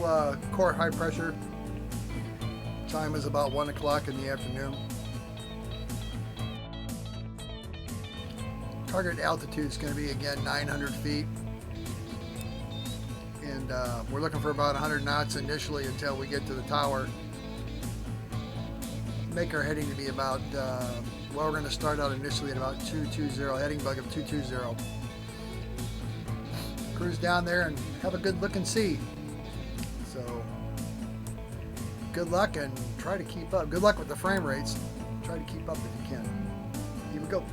core high pressure. Time is about 1 o'clock in the afternoon. Target altitude is going to be again 900 feet. And we're looking for about 100 knots initially until we get to the tower. Make our heading to be about, well, we're going to start out initially at about 220, heading bug of 220. Cruise down there and have a good look and see. So good luck and try to keep up. Good luck with the frame rates. Try to keep up if you can. Here we go.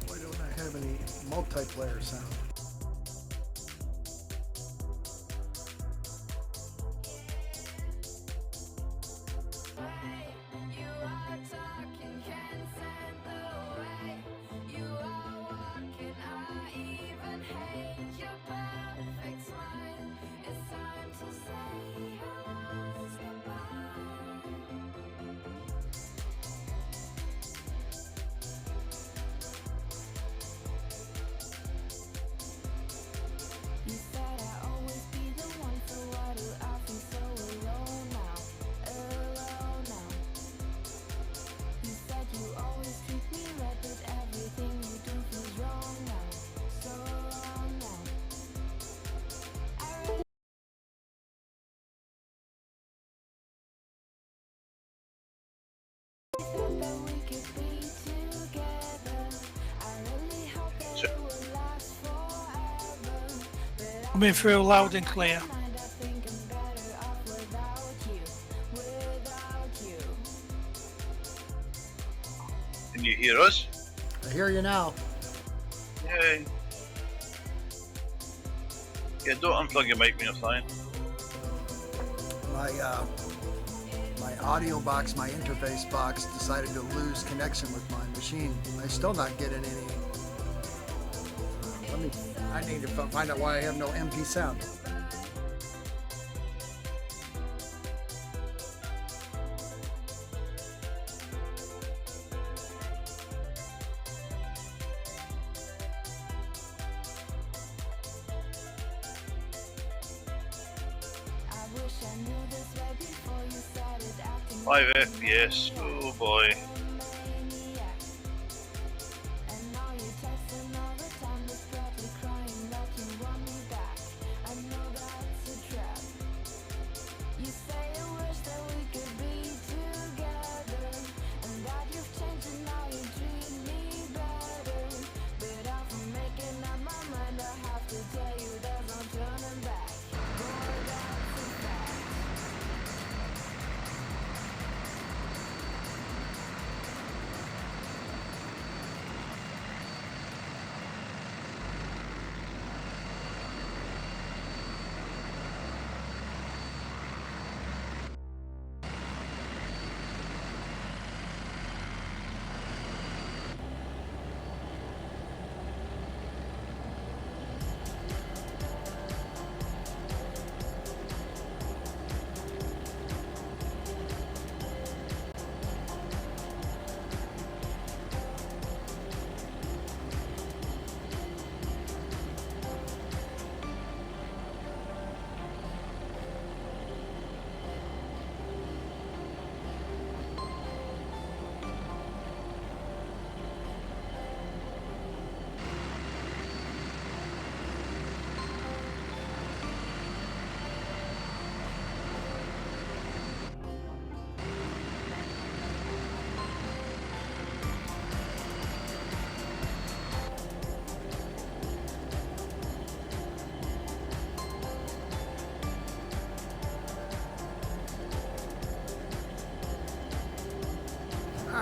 Why don't I have any multiplayer sound? Coming through loud and clear. Can you hear us? I hear you now. Yay. Yeah, don't unplug your mic when you're flying. My audio box, my interface box decided to lose connection with my machine. I'm still not getting any. I need to find out why I have no MP sound. Five FPS, oh boy.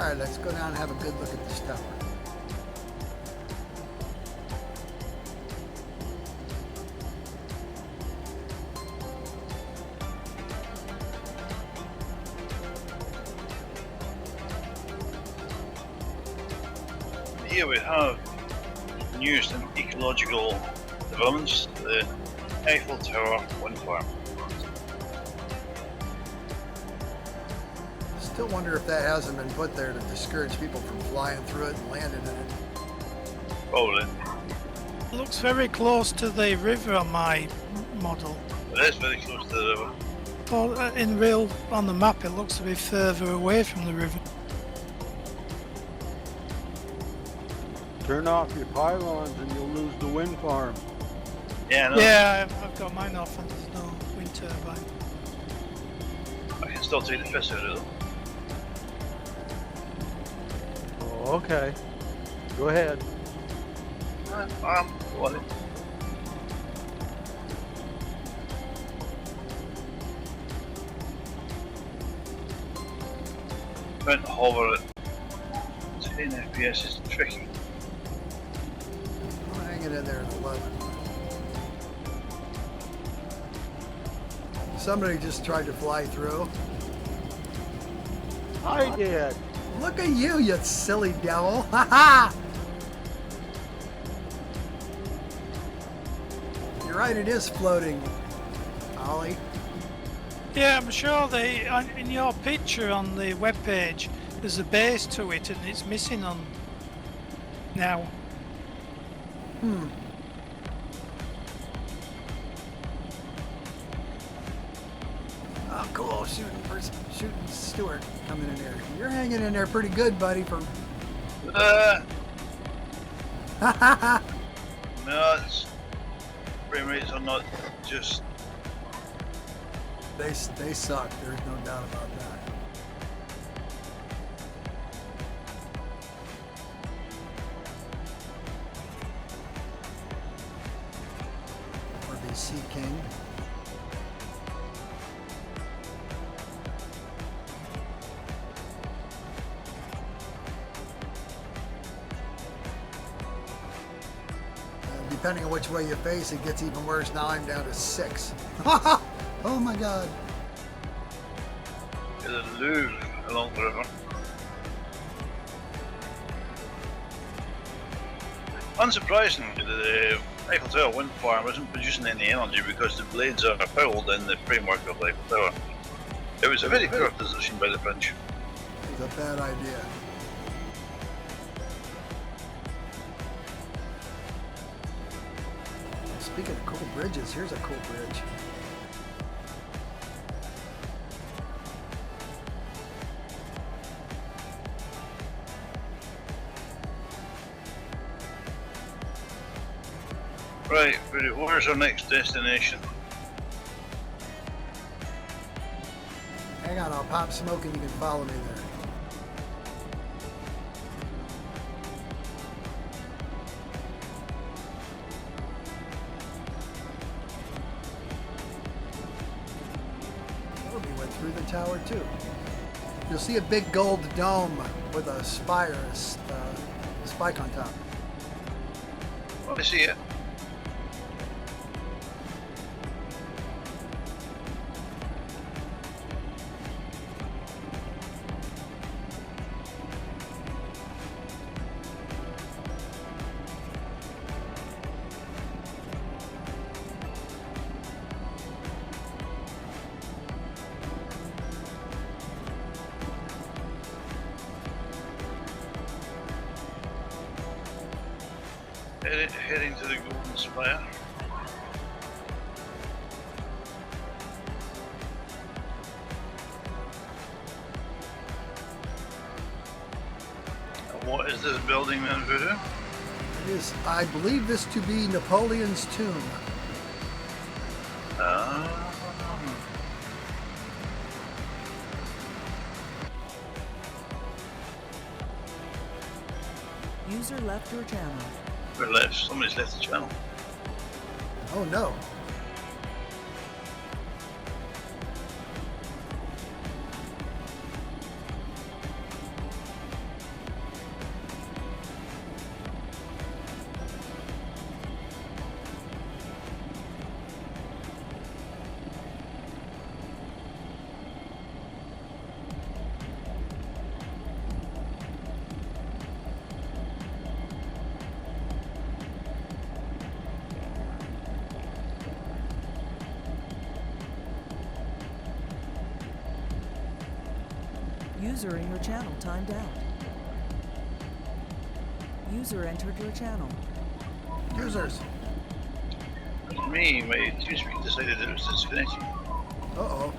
Alright, let's go down and have a good look at this tower. Here we have news and ecological developments, the Eiffel Tower wind farm. Still wonder if that hasn't been put there to discourage people from flying through it and landing in it. Probably. It looks very close to the river on my model. It is very close to the river. Well, in real, on the map, it looks to be further away from the river. Turn off your pylons and you'll lose the wind farm. Yeah, no, Yeah, I've got mine off and there's no wind turbine. I can still take the piss out of it Oh, okay. Go ahead. though. Go on then. Trying to hover at 10 FPS is tricky. I'm hanging in there at 11. Somebody just tried to fly through. I did. Look at you, you silly devil. Ha ha! You're right, it is floating, Ollie. Yeah, I'm sure in your picture on the webpage, there's a base to it and it's missing on now. Oh, cool, shooting Stewart coming in there. You're hanging in there pretty good, buddy, from... No, it's frame rates are not just. They suck, there's no doubt about that. RBC King. Depending on which way you face, it gets even worse. Now I'm down to 6. Oh my god. There's a Louvre along the river. Unsurprisingly, the Eiffel Tower wind farm isn't producing any energy because the blades are fouled in the framework of the Eiffel Tower. It was a very poor decision by the French. It was a bad idea. Speaking of cool bridges, here's a cool bridge. Right, where's our next destination? Hang on, I'll pop smoke and you can follow me there. Oh, we went through the tower too. You'll see a big gold dome with a spire, a spike on top. Oh, I see it. Heading to the Golden Spire. And what is this building then, Voodoo? It is, I believe this to be Napoleon's tomb. User left your channel. We're left. Somebody's left the channel. Oh no. User in your channel timed out. User entered your channel. Users. It's me, my TeamSpeak decided it was disconnected. Uh-oh.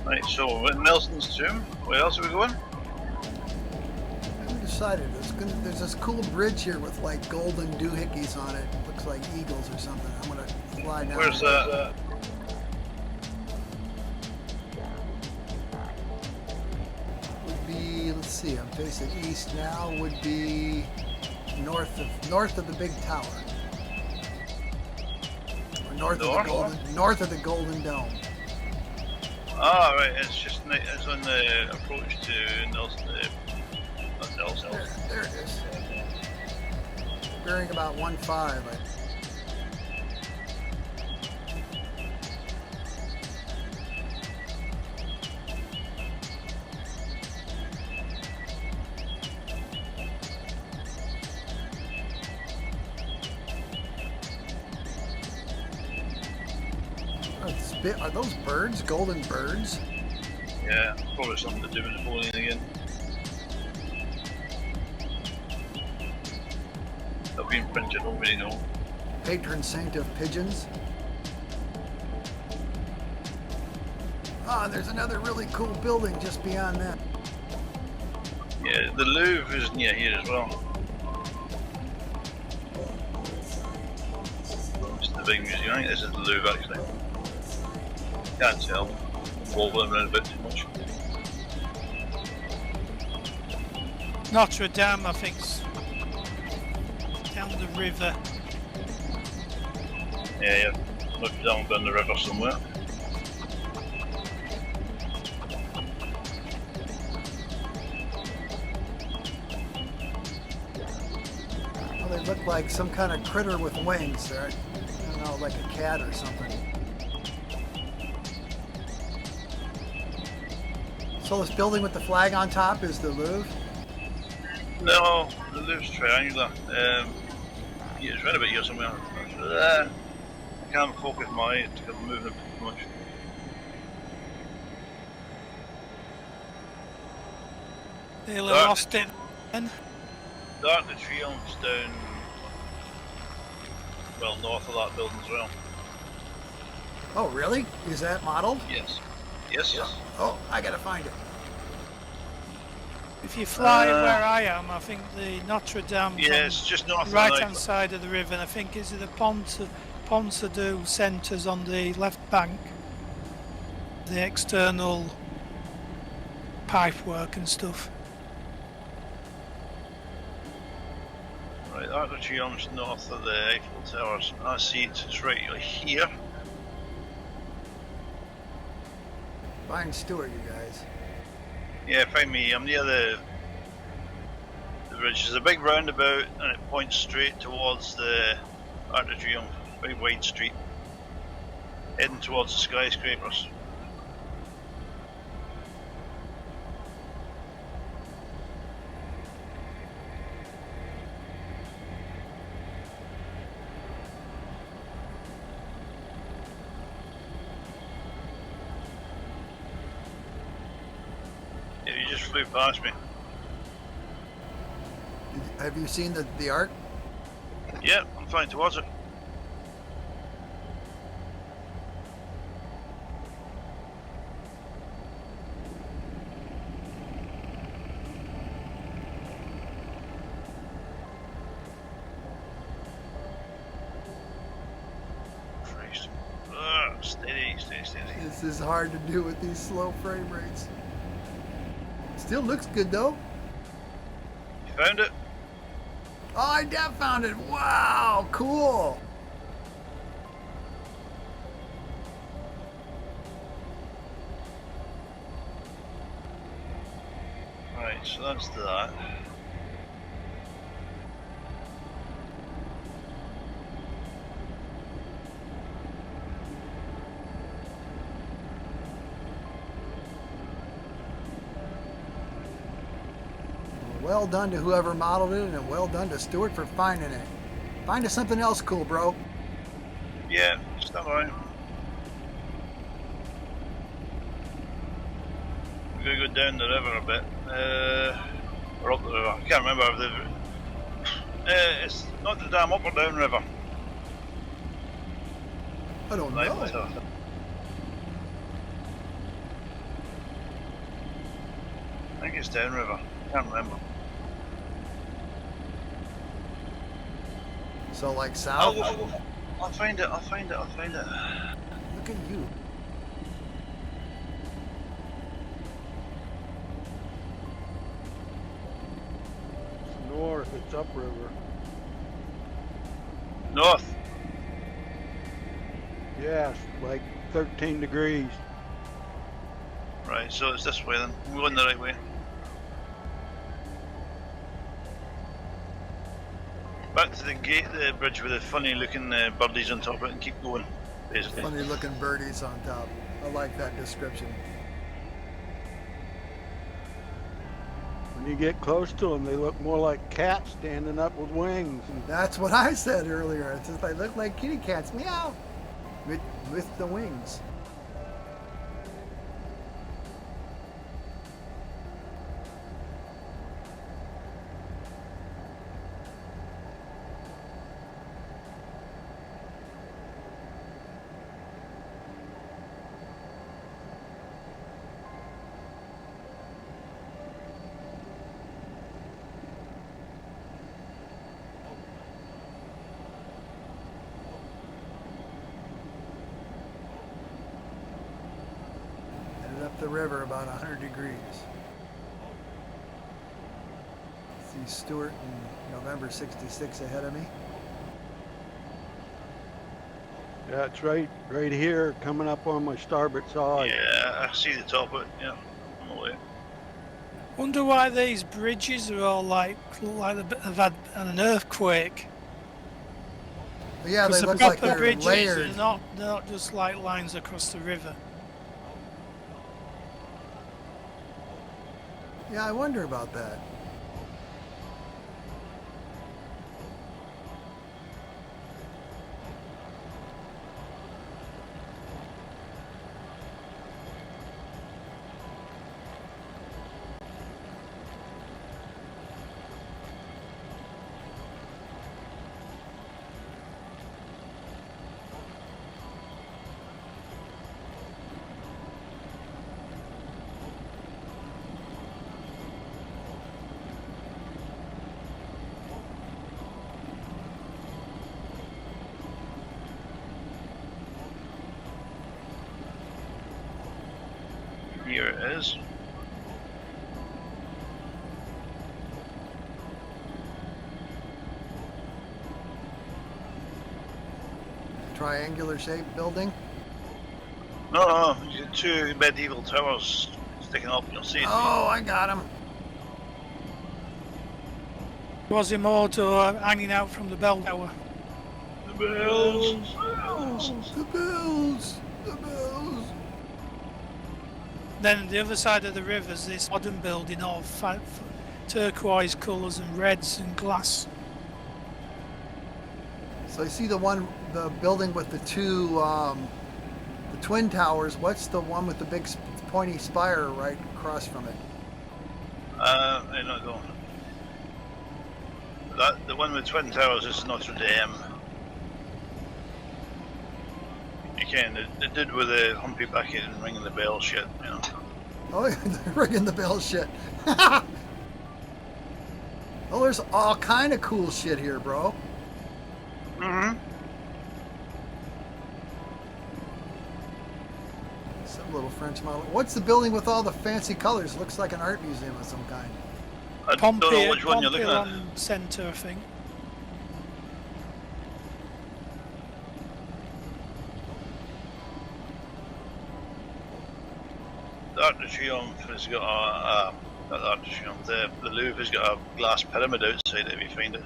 Right, so we're at Nelson's tomb. Where else are we going? We decided there's this cool bridge here with like golden doohickeys on it. Looks like eagles or something. I'm gonna fly down. Where's there. that? Would be, let's see, I'm facing east now. Would be north of the big tower. Or north of the golden dome. Ah, right, it's on the approach to Nelson, not Nelson. There it is. Bearing about 1.5. Are those birds? Golden birds? Yeah, probably something to do with Napoleon again. They've been printed, nobody know. Patron saint of pigeons. Ah, there's another really cool building just beyond that. Yeah, the Louvre is near here as well. It's the big museum. I think this is the Louvre actually. Can't tell. Wobbling around a bit too much. Notre Dame, I think's down the river. Yeah, look down the river somewhere. Well, they look like some kind of critter with wings. They're, I don't know, like a cat or something. So this building with the flag on top is the Louvre? No, the Louvre's triangular. It's right about here somewhere. I can't focus my eye because I'm moving it too much. Nearly lost it. Dark the Triomphe's down, well, north of that building as well. Oh, really? Is that modeled? Yes. Yes. Oh, I gotta find it. If you fly where I am, I think the Notre Dame Yeah, it's just north of right the hand side of the river, and I think it's the Ponsadou centres on the left bank. The external pipework and stuff. Right, Arc de Triomphe's north of the Eiffel Towers. I see it's right here. Find Stuart, you guys. Yeah, find me. I'm near the bridge. There's a big roundabout and it points straight towards the Arc de Triomphe. Very wide street. Heading towards the skyscrapers. Yeah, you just flew past me. Have you seen the Arc? Yeah, I'm flying towards it. Christ. Steady, steady, Thanks, Daisy. This is hard to do with these slow frame rates. Still looks good though. You found it? Oh, I have found it. Wow, cool. Right, so that's that. Well done to whoever modeled it, and well done to Stuart for finding it. Find us something else cool, bro. Yeah, stand by. We're gonna go down the river a bit. Or up the river. I can't remember if it's not the dam, up or down river. I don't Right, know. so- I think it's down river. Can't remember. So like south. I'll find it. I'll find it. Look at you. It's north, it's upriver. North. Yes, like 13 degrees. Right, so it's this way then. We're going the right way. Back to the gate, the bridge with the funny looking birdies on top of it, and keep going, basically. Funny looking birdies on top. I like that description. When you get close to them, they look more like cats standing up with wings. That's what I said earlier. It's just they look like kitty cats. Meow. With the wings. Up the river about 100 degrees. See Stuart in November 66 ahead of me. Yeah, it's right here, coming up on my starboard side. Yeah, I see the top of it, yeah. I'm away. Wonder why these bridges are all like they've had an earthquake. But yeah, they Because the look like proper they're bridges layered. are not just like lines across the river. Yeah, I wonder about that. Here it is. Triangular shaped building. No, you got two medieval towers sticking up, you'll see it. Oh, I got him. Quasimodo hanging out from the bell tower. The bells. The bells. The bells. Then on the other side of the river is this modern building all turquoise colours and reds and glass. So I see the building with the two, the twin towers. What's the one with the big pointy spire right across from it? I'm not going. The one with twin towers is Notre Dame. You can, it did with the humpy bucket and ringing the bell shit, you know. Oh, they're ringing the bell shit. Oh, there's all kind of cool shit here, bro. Mm-hmm. little French model. What's the building with all the fancy colors? Looks like an art museum of some kind. I don't know which one you're looking at. Centre, I think. The Arc de Triomphe has got a not the Arc de Triomphe, the Louvre has got a glass pyramid outside it if you find it.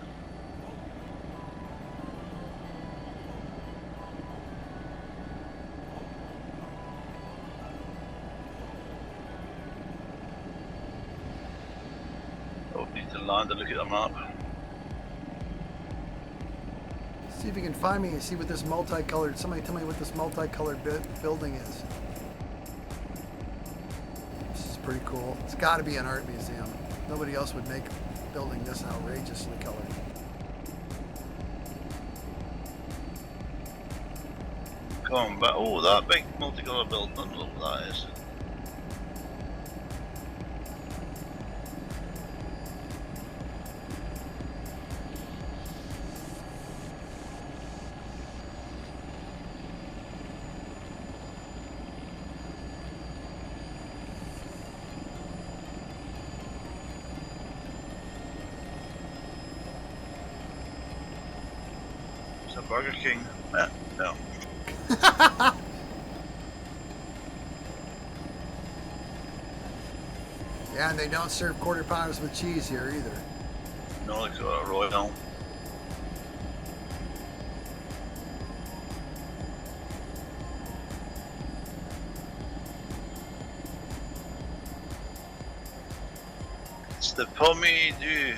Oh, need to land and look at the map. See if you can find me and see what this multicolored. Somebody tell me what this multicolored building is. This is pretty cool. It's got to be an art museum. Nobody else would make a building this outrageously colored. Come on, but oh, that big multicolored building. I don't know what that is. It's a Burger King. No. Yeah, and they don't serve quarter pounders with cheese here either. No, it's got a Royal. It's the Pomme du.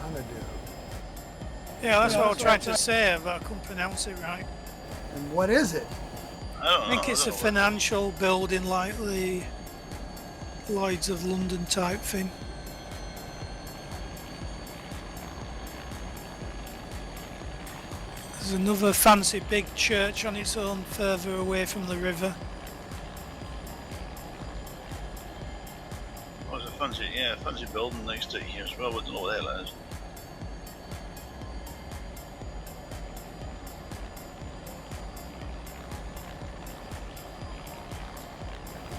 Honeydew. Yeah, that's what I was trying to say, but I couldn't pronounce it right. And what is it? I don't know. I think it's a financial building like the Lloyd's of London type thing. There's another fancy big church on its own further away from the river. Oh, it's a fancy building next to it here as well. I don't know what the hell it is.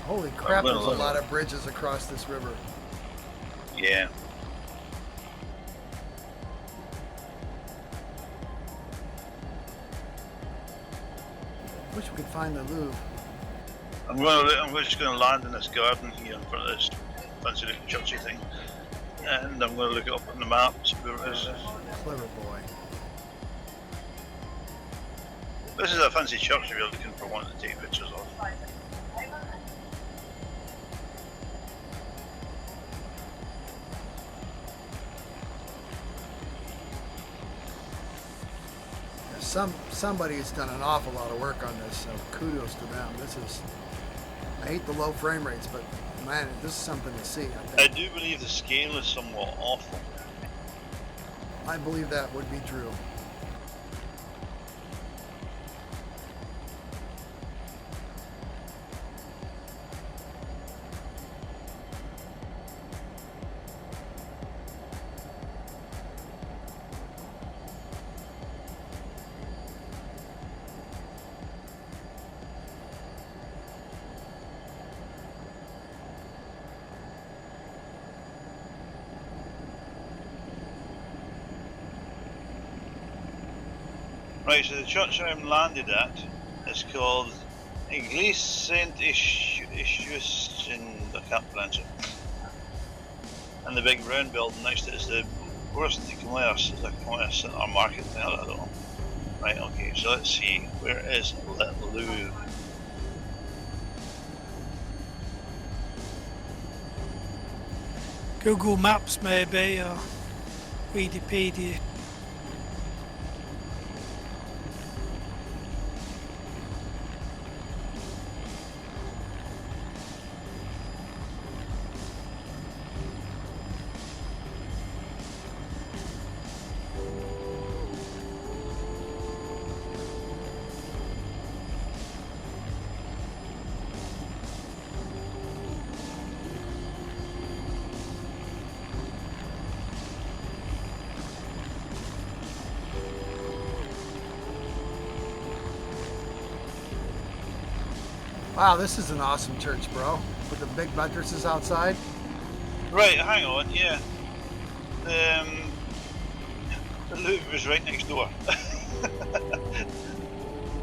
Holy crap, well, there's a lot of bridges across this river. Yeah. Wish we could find the Louvre. I'm just going to land in this garden here in front of this fancy little churchy thing, and I'm going to look it up on the map, see where it is. Clever boy. This is a fancy church if you're looking for one to take pictures of. Somebody has done an awful lot of work on this, so kudos to them. I hate the low frame rates, but man, this is something to see. I do believe the scale is somewhat awful. I believe that would be true. Right, so the church I'm landed at is called Église Saint-Eustache, I can't pronounce it. And the big round building next to it is the Bourget Airport, is a commerce or market thing, I don't know. Right, okay, so let's see, where is Le Louvre? Google Maps maybe, or Wikipedia. Wow, this is an awesome church, bro. With the big buttresses outside. Right, hang on, yeah. The Louvre is right next door.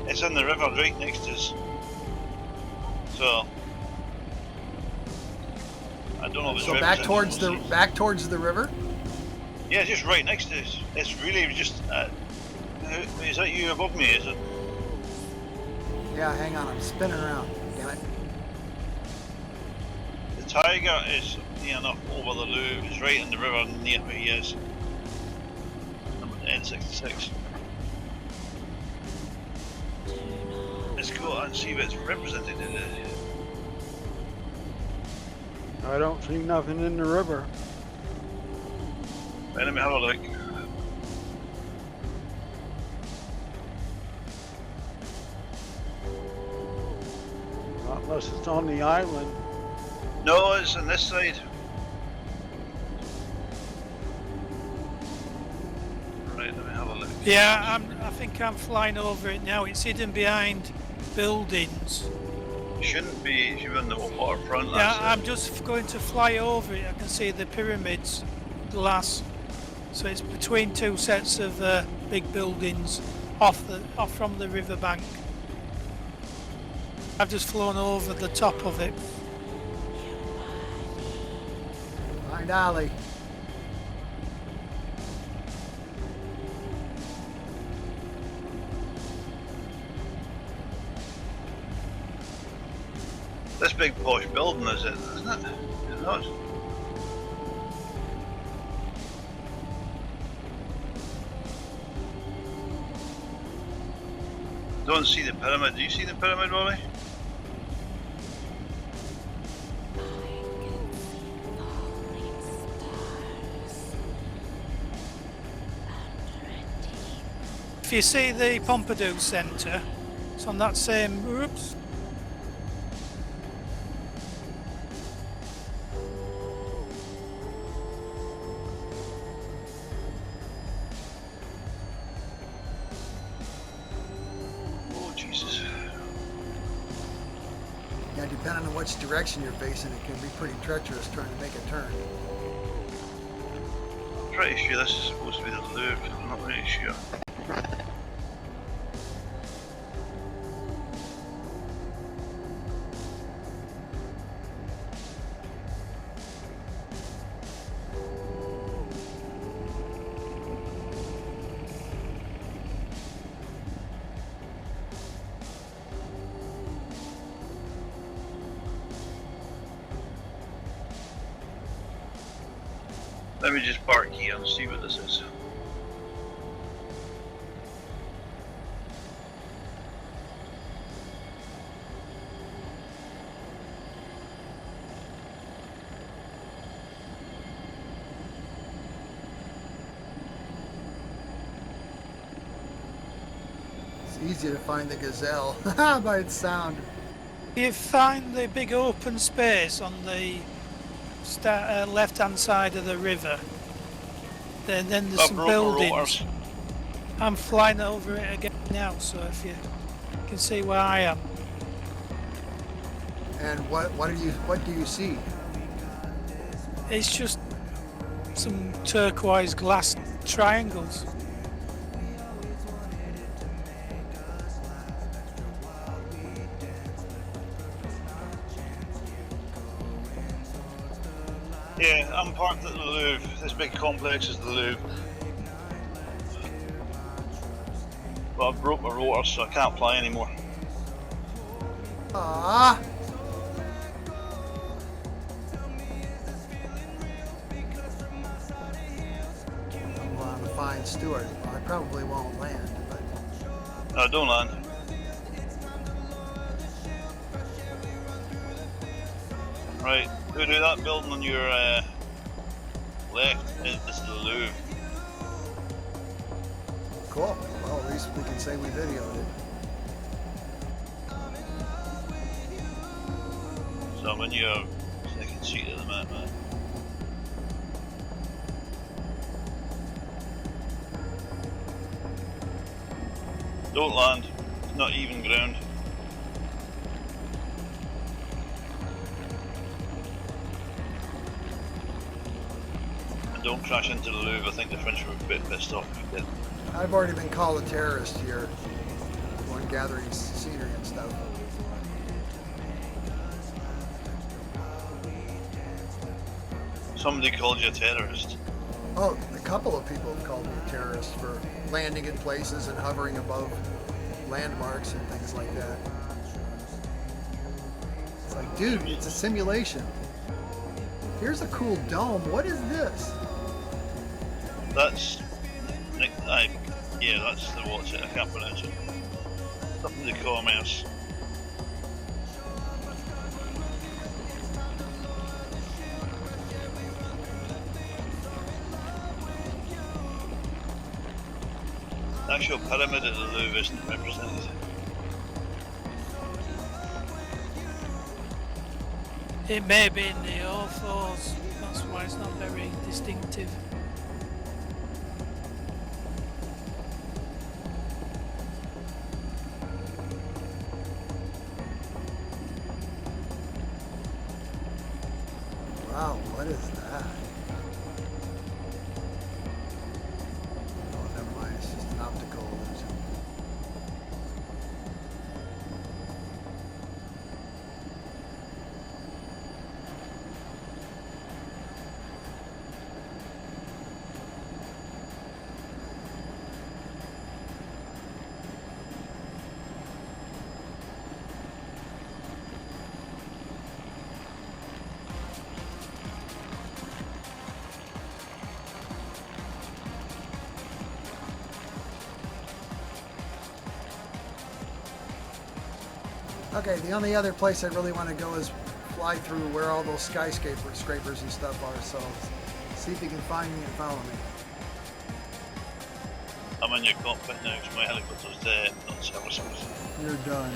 It's in the river right next to us. So I don't know if it's So back towards the river. Yeah, just right next to us. It's really just. Is that you above me? Is it? Yeah, hang on, I'm spinning around. Damn it. The Tiger is near enough over the Louvre. It's right in the river near where he is. Number N66. Let's go and see what's represented in it. I don't see nothing in the river. Right, let me have a look. Not unless it's on the island. No, it's on this side. Right, let me have a look. Yeah, I think I'm flying over it now. It's hidden behind buildings. It shouldn't be. It should be on the waterfront. Yeah, I'm just going to fly over it. I can see the pyramids, glass. So it's between two sets of big buildings off from the riverbank. I've just flown over the top of it. Find Ollie. This big posh building is it, isn't it? It's not. Don't see the pyramid. Do you see the pyramid, Rolly? If you see the Pompidou Centre, it's on that same. Oops. Oh Jesus! Yeah, depending on which direction you're facing, it can be pretty treacherous trying to make a turn. I'm pretty sure this is supposed to be the Louvre. I'm not really sure. Let me just park here and see what this is. It's easy to find the gazelle by its sound. You find the big open space on the left-hand side of the river. Then there's some buildings. Rotors. I'm flying over it again now, so if you can see where I am. And what do you see? It's just some turquoise glass triangles. Yeah, I'm parked at the Louvre. This big complex is the Louvre. But I've broke my rotor, so I can't fly anymore. Ah. I'm going to find Stuart. I probably won't land, but No, don't land. Right, go to that building on your left. This is the Louvre. cool. Well, at least we can say we videoed it. So I'm in your second seat at the minute, man. Don't land. It's not even ground. And don't crash into the Louvre. I think the French were a bit pissed off if you did. I've already been called a terrorist here when gathering scenery and stuff. Somebody called you a terrorist. Oh, a couple of people have called me a terrorist for landing in places and hovering above landmarks and things like that. It's like, dude, it's a simulation. Here's a cool dome. What is this? That's... yeah, that's the what's it, I can't pronounce it. Something de commerce. The actual pyramid of the Louvre isn't represented. It may be in the O4s, that's why it's not very distinctive. Wow, what is that? Oh, never mind, it's just an optical illusion. Okay, the only other place I really want to go is fly through where all those skyscrapers and stuff are, so see if you can find me and follow me. I'm in your cockpit now because my helicopter's dead, not services. You're done.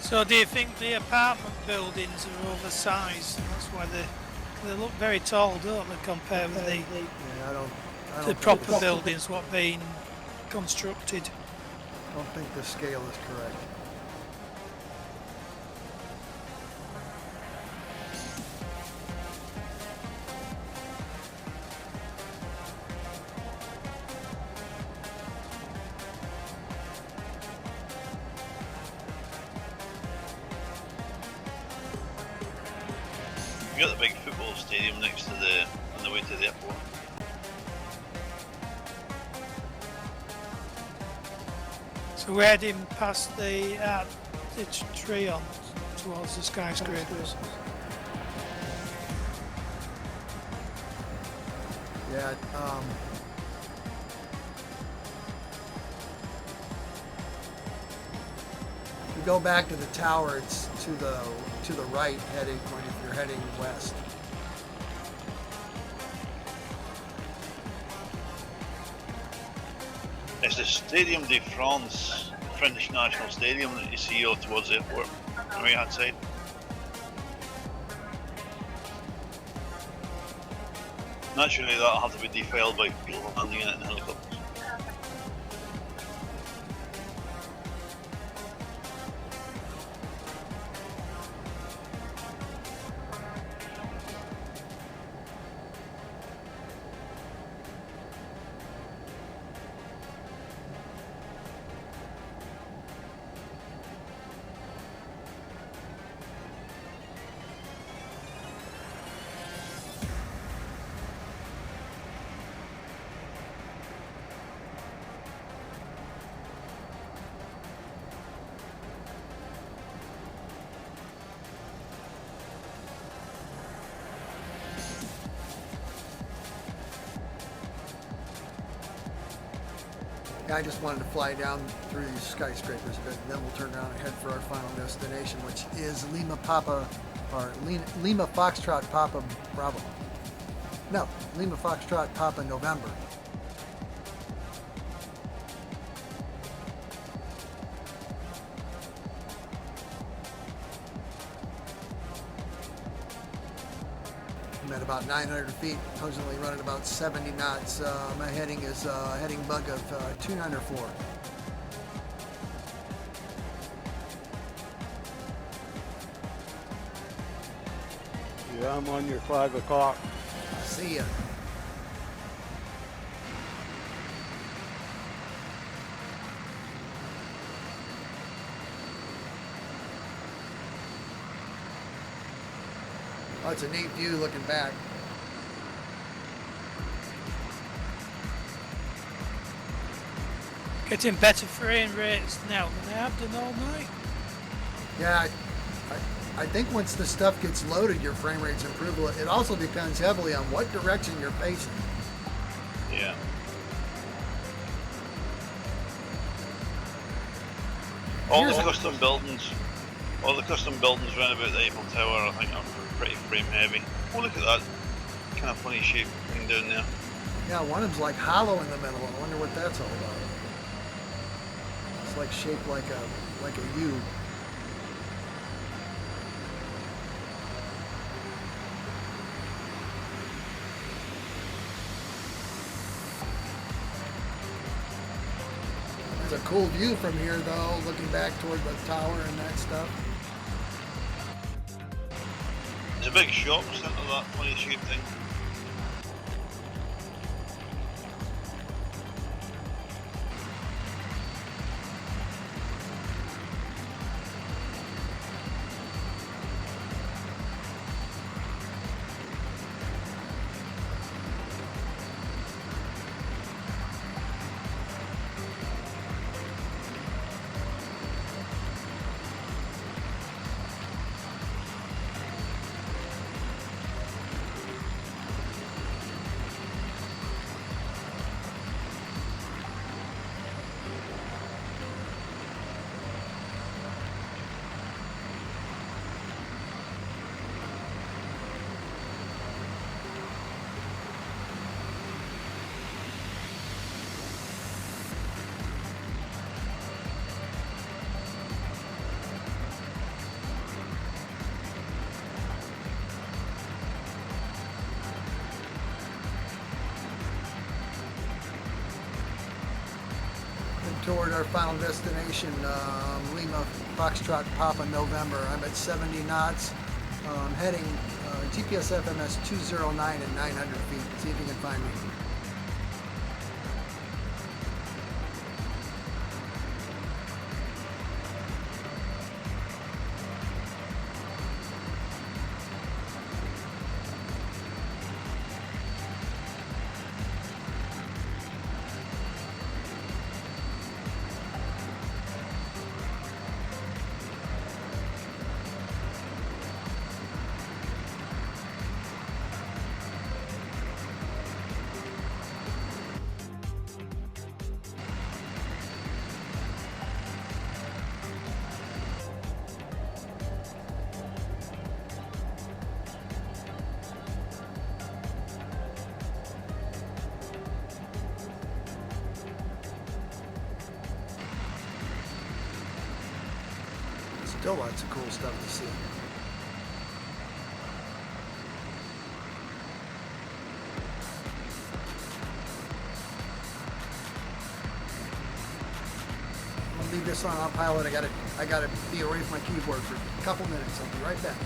So do you think the apartment buildings are oversized? That's why they look very tall, don't they, compared with Yeah, I don't the think proper this- buildings what being constructed? I don't think the scale is correct. You got the big football stadium next to on the way to the airport. So we're heading past the tree on towards the skyscrapers. Yeah, if you go back to the tower, it's to the right heading when you're heading west. It's the Stadium de France, French National Stadium that you see off towards the airport, on the right hand side. Naturally that'll have to be defiled by people landing in it in helicopters. Yeah, I just wanted to fly down through these skyscrapers a bit, and then we'll turn around and head for our final destination, which is Lima Foxtrot Papa Bravo. No, Lima Foxtrot Papa November. I'm at about 900 feet, presently running about 70 knots. My heading is a heading bug of 294. Yeah, I'm on your 5 o'clock. See See ya. Oh, it's a neat view looking back. Getting better frame rates now than they have done all night. Yeah, I think once the stuff gets loaded, your frame rates improve. It also depends heavily on what direction you're facing. Yeah. All the custom buildings around about the Eiffel Tower, I think, are pretty frame heavy. Oh, look at that kind of funny shape thing down there. Yeah, one of them's like hollow in the middle. I wonder what that's all about. It's like shaped like a U. It's a cool view from here, though, looking back toward the tower and that stuff. There's a big shop in the centre of that funny shaped thing. Toward our final destination, Lima Foxtrot Papa November. I'm at 70 knots, heading GPS FMS 209 at 900 feet. See if you can find me. Still lots of cool stuff to see. I'll leave this on autopilot. I gotta be away from my keyboard for a couple minutes. I'll be right back.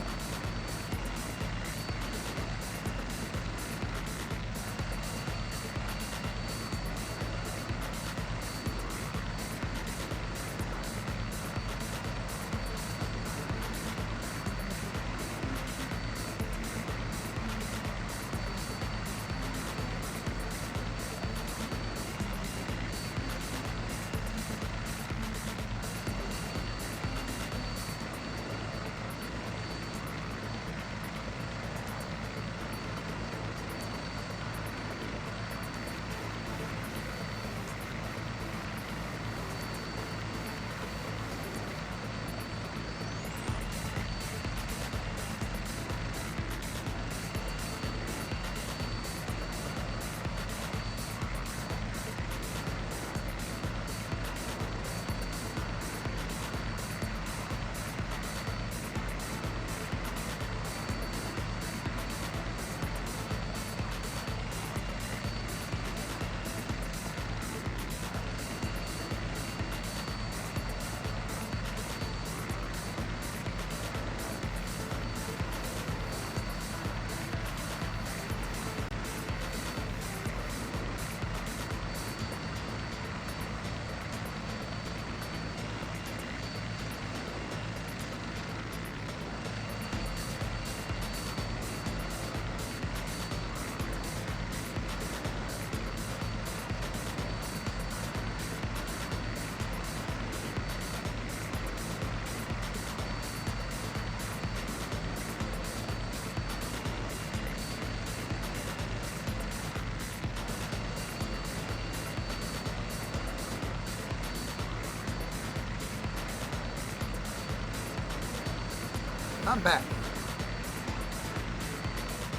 I'm back.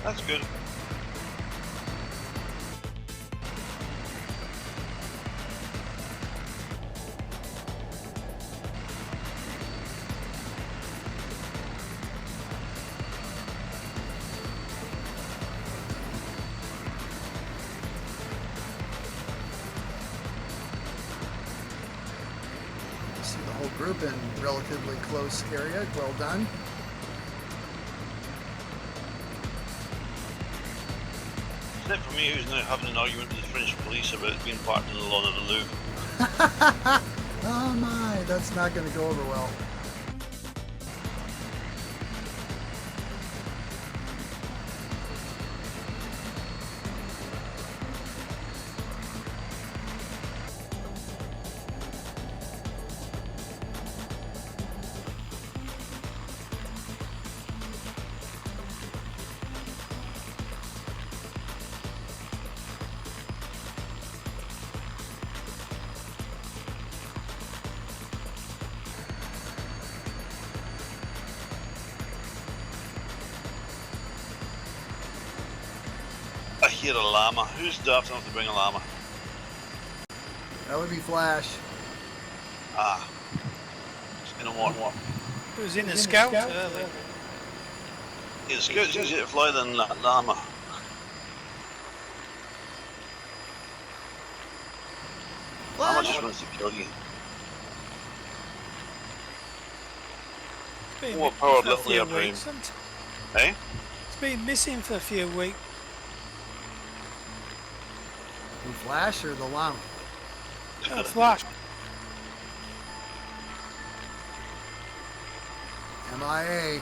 That's good. See the whole group in relatively close area. Well done. Except for me, who's now having an argument with the French police about being parked in the lawn of the Louvre. Oh my, that's not going to go over well. I hear a llama. Who's daft enough to bring a llama? That would be Flash. Ah. You know what? It was in the scout early. Yeah, the scout's easier to fly than that llama. Llama just wants to kill you. It's been What missing powered for a little few airplane? weeks, hasn't it? Eh? It's been missing for a few weeks. The Flash or the llama? Flash. MIA.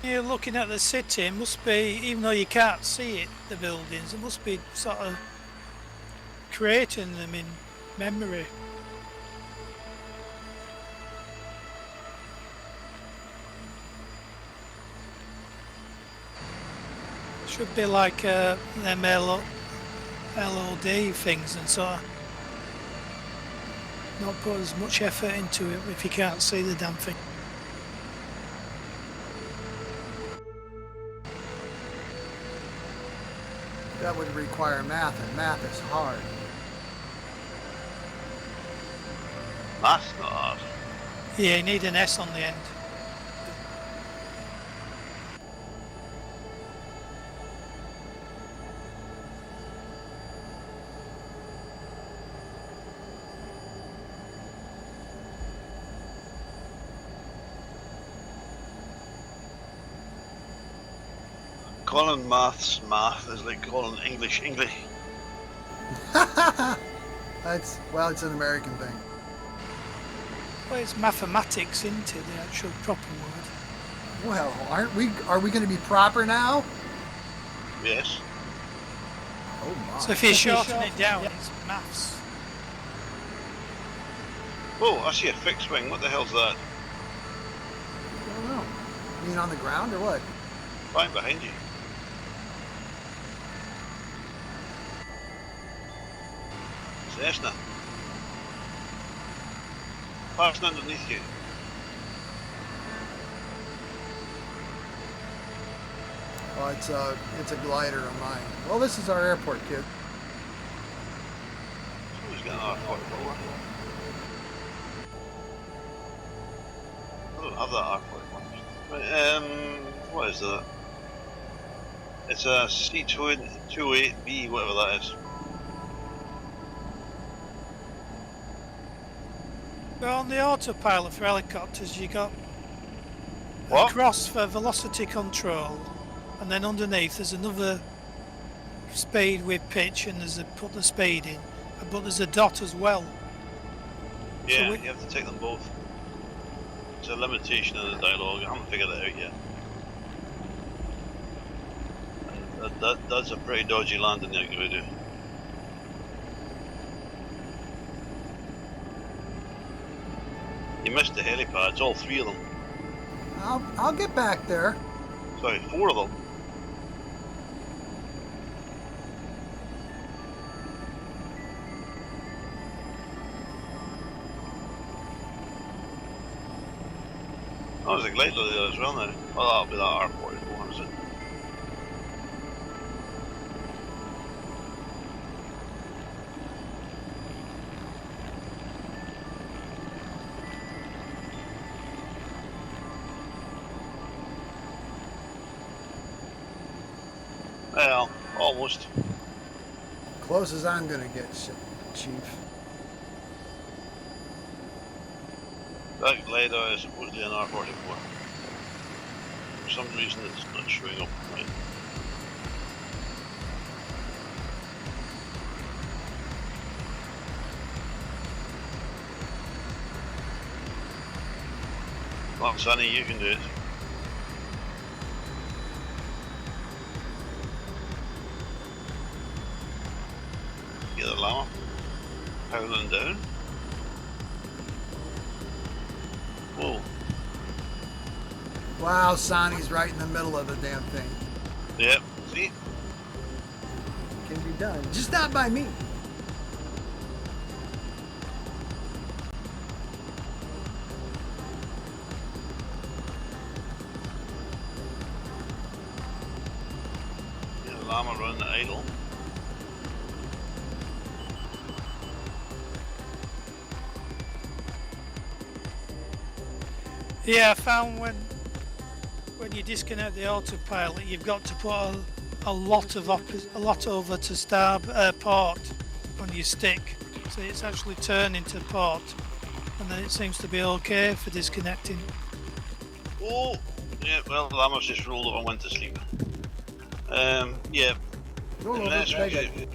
You're looking at the city, it must be, even though you can't see it, the buildings, it must be sort of creating them in memory. Should be like them LOD things and sort of not put as much effort into it if you can't see the damn thing. That would require math, and math is hard. That's not hard. Yeah, you need an S on the end. Calling maths math is like calling English English. It's an American thing. Well, it's mathematics, isn't it, the actual proper word? Well, are we going to be proper now? Yes. Oh my. So if you shorten it down, it's maths. Oh, I see a fixed wing. What the hell's that? I don't know. You mean on the ground or what? Right behind you. Cessna. Passing underneath you. Oh, it's a glider on mine. Well, this is our airport, kid. Who's got an R44? I don't have that R41. Right, what is that? It's a C28B, whatever that is. Well, on the autopilot for helicopters, you got What? a cross for velocity control, and then underneath there's another speed with pitch, and put the speed in, but there's a dot as well. Yeah, So you have to take them both. It's a limitation of the dialogue. I haven't figured it out yet. That's a pretty dodgy landing there, Guido. You missed the helipads, all 3 of them. I'll get back there. Sorry, 4 of them. Oh, there's a glider there as well now. Oh, that'll be that R44, is it? Well, almost. Close as I'm gonna get, Chief. That glider is supposedly an R44. For some reason it's not showing up right. Well, Sonny, you can do it. Get the llama. Howling down. Whoa. Wow, Sonny's right in the middle of the damn thing. Yep, see? Can be done. Just not by me. Get the llama around the idle. Yeah, I found when you disconnect the autopilot, you've got to put a lot over to port on your stick, so it's actually turning to port, and then it seems to be okay for disconnecting. Oh, yeah. Well, the llama's just rolled over and went to sleep. Yeah. Roll over, Unless take we- it.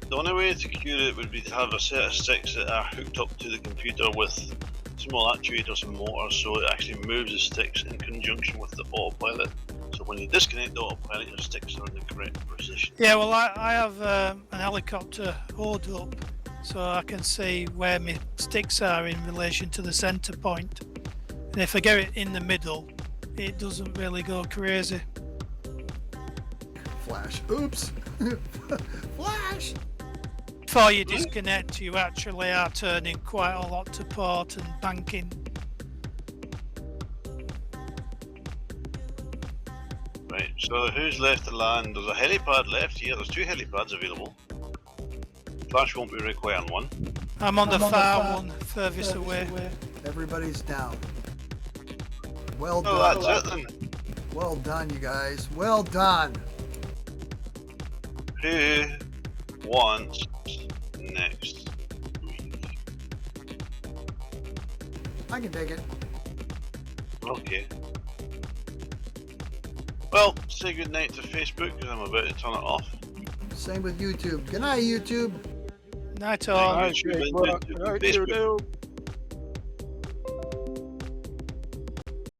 The only way to cure it would be to have a set of sticks that are hooked up to the computer with small actuators and motors, so it actually moves the sticks in conjunction with the autopilot. So when you disconnect the autopilot, your sticks are in the correct position. Yeah, well, I have an helicopter hood up, so I can see where my sticks are in relation to the centre point. And if I get it in the middle, it doesn't really go crazy. Flash. Oops. Flash. Before you disconnect, you actually are turning quite a lot to port and banking. Right, so who's left to land? There's a helipad left here, there's 2 helipads available. Flash won't be requiring one. I'm on the far one, furthest away. Everybody's down. Well Oh, done. that's it then. Well done, you guys. Well done. Who wants next week? I can take it. Okay. Well, say good night to Facebook because I'm about to turn it off. Same with YouTube. Good night, YouTube. Night all. YouTube and Facebook. Facebook.